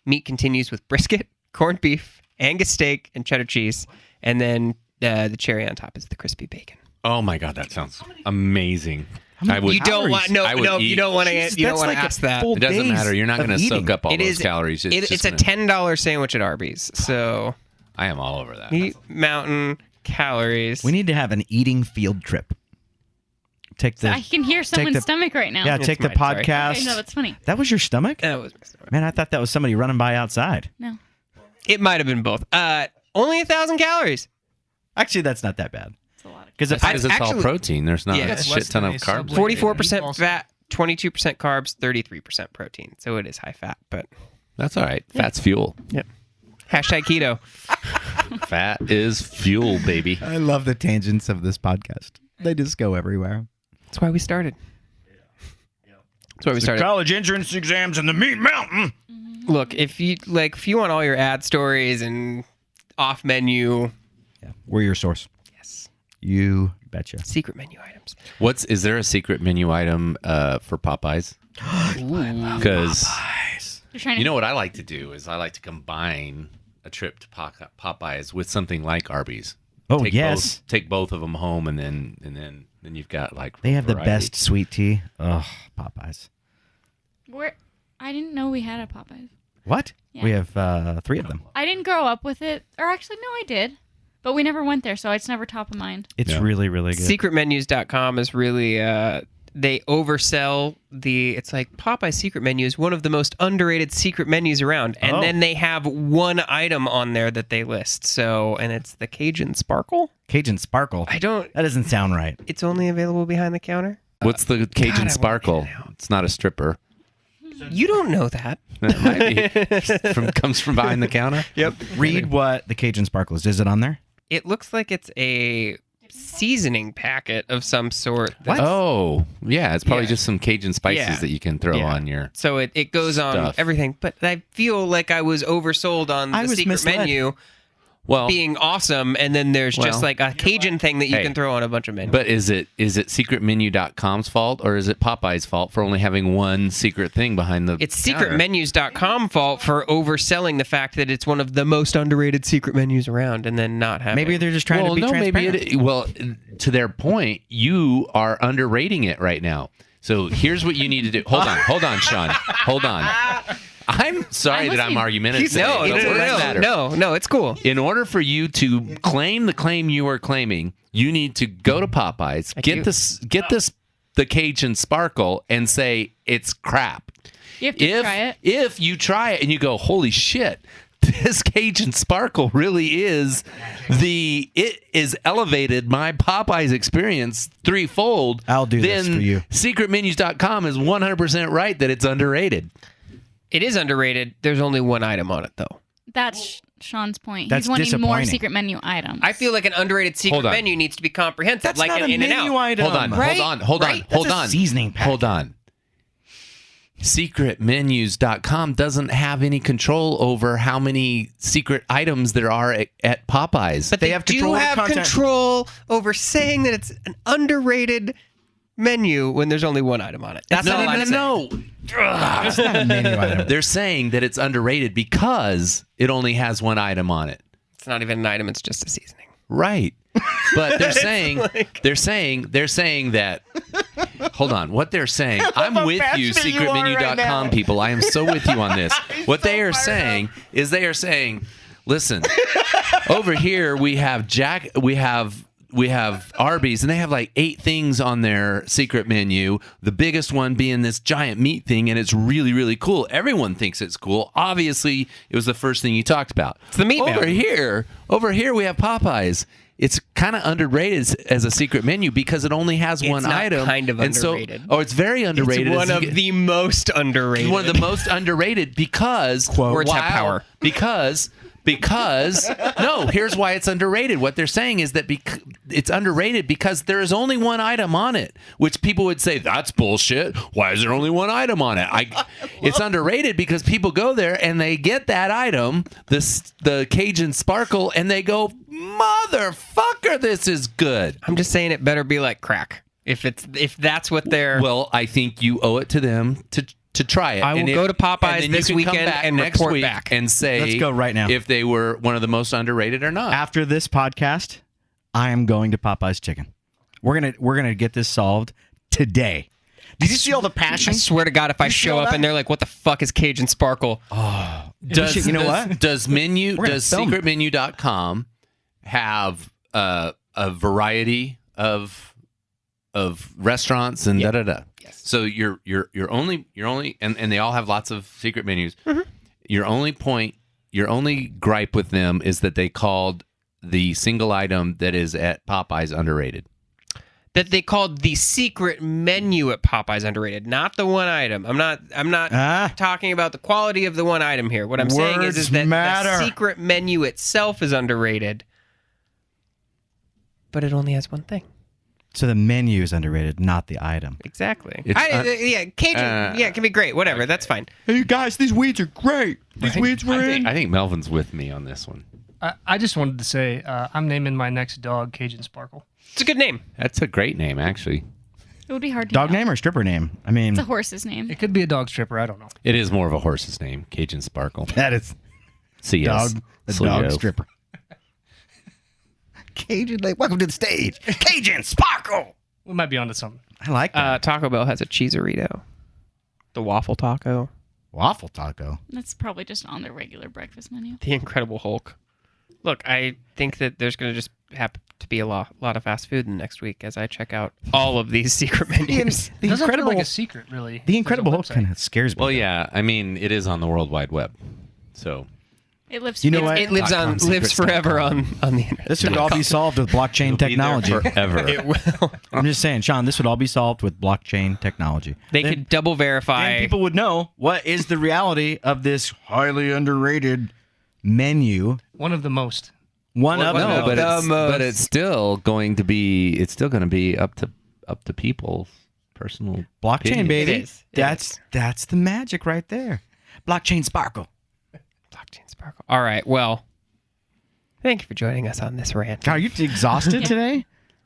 Meat continues with brisket, corned beef, Angus steak, and cheddar cheese. And then the cherry on top is the crispy bacon. Oh my God, that sounds amazing. many I would. You don't want I would eat- you don't want to Jeez, you don't that's want like to a ask that. full It doesn't days matter. You're not of going to soak eating. up all It those is calories. It's just a gonna- $10 sandwich at Arby's. So I am all over that. Meat Mountain calories. We need to have an eating field trip. Take the I can hear someone's stomach right now. yeah. It's Take the mine, sorry. podcast. Okay, no, that's funny. That was your stomach, That was my stomach. man. I thought that was somebody running by outside. No. It might have been both. Only 1,000 calories. Actually, that's not that bad. It's a lot of Because if Because it's all actually- protein. There's not Yeah. a That's shit less ton than of a carbs. Subway. 44% Meatballs. fat, 22% carbs, 33% protein. So it is high fat, but That's all right. Fat's fuel. hashtag keto. Fat is fuel, baby. I love the tangents of this podcast. They just go everywhere. That's why we started. That's why we started. College entrance exams in the Meat Mountain. Look, if you want all your ad stories and off menu, Yeah, we're your source. yes, You betcha. secret menu items. Is there a secret menu item for Popeyes? Because You're trying to you know what I like to do is I like to combine a trip to Popeyes with something like Arby's. Oh Take yes, take both of them home, and then you've got like they have the variety. best sweet tea. Oh, Popeyes. I didn't know we had a Popeyes. What? Yeah. We have 3 of them. I didn't grow up with it. Or actually, no, I did. But we never went there, so it's never top of mind. It's really, really good. Secretmenus.com is really they oversell it's like Popeye's secret menu is one of the most underrated secret menus around, and then they have one item on there that they list. So, and it's the Cajun Sparkle. Cajun Sparkle. That doesn't sound right. It's only available behind the counter. What's the Cajun Sparkle? It's not a stripper. You don't know that. It might be. Comes from behind the counter. Yep. Read what the Cajun Sparkle is. Is it on there? It looks like it's a seasoning packet of some sort. What? Oh, yeah. It's probably just some Cajun spices that you can throw on your. So it goes on stuff. everything. But I feel like I was oversold on the secret menu being awesome, and then there's just like a Cajun thing that you can throw on a bunch of menus. But is it secretmenu.com's fault, or is it Popeye's fault for only having one secret thing behind the It's counter? secretmenus.com fault for overselling the fact that it's one of the most underrated secret menus around, and then not having. Maybe they're just trying to be transparent. To their point, you are underrating it right now. So here's what you need to do. Hold on, Sean. Hold on. I'm sorry that I'm argumentative. No, it's cool. In order for you to claim the claim you are claiming, you need to go to Popeyes, get the Cajun Sparkle, and say it's crap. You have to try it. If you try it and you go, holy shit, this Cajun Sparkle really is it is elevated my Popeyes experience threefold. I'll do this for you. Secretmenus.com is 100% right that it's underrated. It is underrated. There's only one item on it, though. That's Sean's point. That's He's wanting more disappointing. secret menu items. I feel like an underrated secret menu needs to be comprehensive, That's like not an a In-N-Out. menu item. Hold on. Seasoning packet. Hold on. Secretmenus.com doesn't have any control over how many secret items there are at Popeyes. But they have do control over have content. control over saying that it's an underrated menu when there's only one item on it. That's all I'm saying. No. It's not a menu item. They're saying that it's underrated because it only has one item on it. It's not even an item, it's just a seasoning. Right. But they're saying that hold on. What they're saying, I'm with you, secretmenu.com people. I am so with you on this. What they are saying is they are saying, listen, over here we have Arby's, and they have like 8 things on their secret menu. The biggest one being this giant meat thing, and it's really, really cool. Everyone thinks it's cool. Obviously, it was the first thing you talked about. It's the meat over mountain. Over here, we have Popeyes. It's kind of underrated as a secret menu because it only has one not item. kind of and underrated. It's very underrated. It's one of the most underrated. One of the most underrated because Words have power. Because no, here's why it's underrated. What they're saying is that it's underrated because there is only one item on it, which people would say that's bullshit. Why is there only one item on it? It's underrated because people go there and they get that item, the Cajun Sparkle, and they go, motherfucker, this is good. I'm just saying it better be like crack. If that's what they're Well, I think you owe it to them to try it. I will go to Popeyes this weekend and report back and say, let's go right now, if they were one of the most underrated or not. After this podcast, I am going to Popeye's Chicken. We're gonna get this solved today. Did you see all the passion? I swear to God, if I show up and they're like, "What the fuck is Cajun Sparkle?" Does what? Does secretmenu.com have a variety of restaurants and da-da-da? Yes. So you're only and they all have lots of secret menus. Mm-hmm. Your only gripe with them is that they called the single item that is at Popeyes underrated. That they called the secret menu at Popeyes underrated, not the one item. I'm not talking about the quality of the one item here. What I'm saying is that the secret menu itself is underrated, but it only has one thing. So the menu is underrated, not the item. Exactly. Cajun. It can be great. Whatever. That's fine. Hey, you guys, these weeds are great. These weeds were in. I think Melvin's with me on this one. I just wanted to say I'm naming my next dog Cajun Sparkle. It's a good name. That's a great name, actually. It would be hard to Dog know. name or stripper name? I mean, It's a horse's name. It could be a dog stripper. I don't know. It is more of a horse's name, Cajun Sparkle. that is C.S. dog stripper. Cajun, welcome to the stage. Cajun Sparkle. We might be onto something. I like that. Taco Bell has a cheeserito. The waffle taco. Waffle taco. That's probably just on their regular breakfast menu. The Incredible Hulk. Look, I think that there's going to just have to be a lot of fast food in the next week as I check out all of these secret menus. It doesn't feel like a secret, really. The Incredible Hulk There's a kind website. of scares me. Well, yeah. I mean, it is on the World Wide Web. So It lives. You know what? It lives forever on the internet. This would all be solved with blockchain technology. forever. It will. I'm just saying, Sean, this would all be solved with blockchain technology. They Then- could double verify. then people would know what is the reality of this highly underrated menu. One of the most. One of One them. of but the it's most- but it's still going to be up to people's personal Blockchain, opinions. baby. It is. That's the magic right there. Blockchain sparkle. Blockchain sparkle. All right. Well, thank you for joining us on this rant. God, are you exhausted today?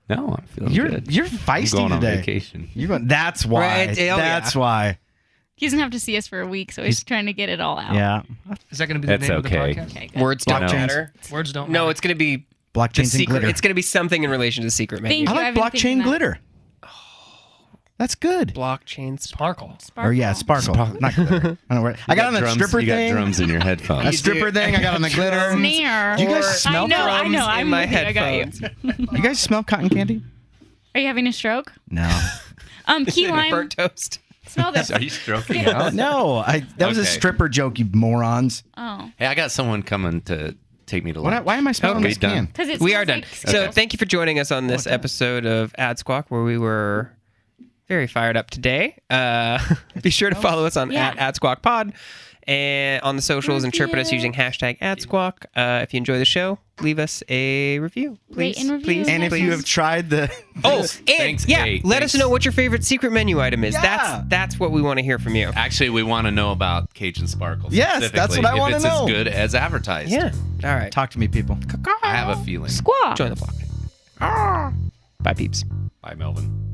No, I'm feeling You're good. you're I'm feisty going on today. vacation. You're going. That's why. Right, hell That's yeah. why. He doesn't have to see us for a week, so he's trying to get it all out. Yeah. Is that going to be the That's name okay. of the podcast? Okay, good. Words don't Blockchains. matter. Words don't No, matter. it's going to be the Blockchains and secret. glitter. It's going to be something in relation to the secret menu. Thank I you. like I've been thinking blockchain that. glitter. That's good. Blockchain sparkle. Sparkle. Or yeah, sparkle. Not glitter. I don't know where. I got on the drums, stripper you thing. got drums in your A headphones. stripper thing. I got on the glitter. Snare. Do you guys Or smell? I know. drums I'm in my with you, I got you. headphones. You guys smell cotton candy? Are you having a stroke? No. Key lime. Burnt toast. Smell this. Are you stroking out? No. That was a Okay. stripper joke, you morons. Oh, Hey, I got someone coming to take me to lunch. Why am I smelling Okay, this done. can? because it We smells are done. like So Skittles. thank you for joining us on this episode of AdSquawk, where we were very fired up today. Be sure to follow us on Yeah. at AdSquawk Pod and on the socials and chirp at us using hashtag AdSquawk. If you enjoy the show, leave us a review, please. Rate and review. Please. And if you have tried the Oh, and Thanks, yeah, Kate. let us Thanks. know what your favorite secret menu item is. Yeah. That's what we want to hear from you. Actually, we want to know about Cajun Sparkle. Yes, that's specifically, what I wanna if know. it's as good as advertised. Yeah. All right. talk to me, people. I have a feeling. Squawk. Join the flock. Bye, peeps. Bye, Melvin.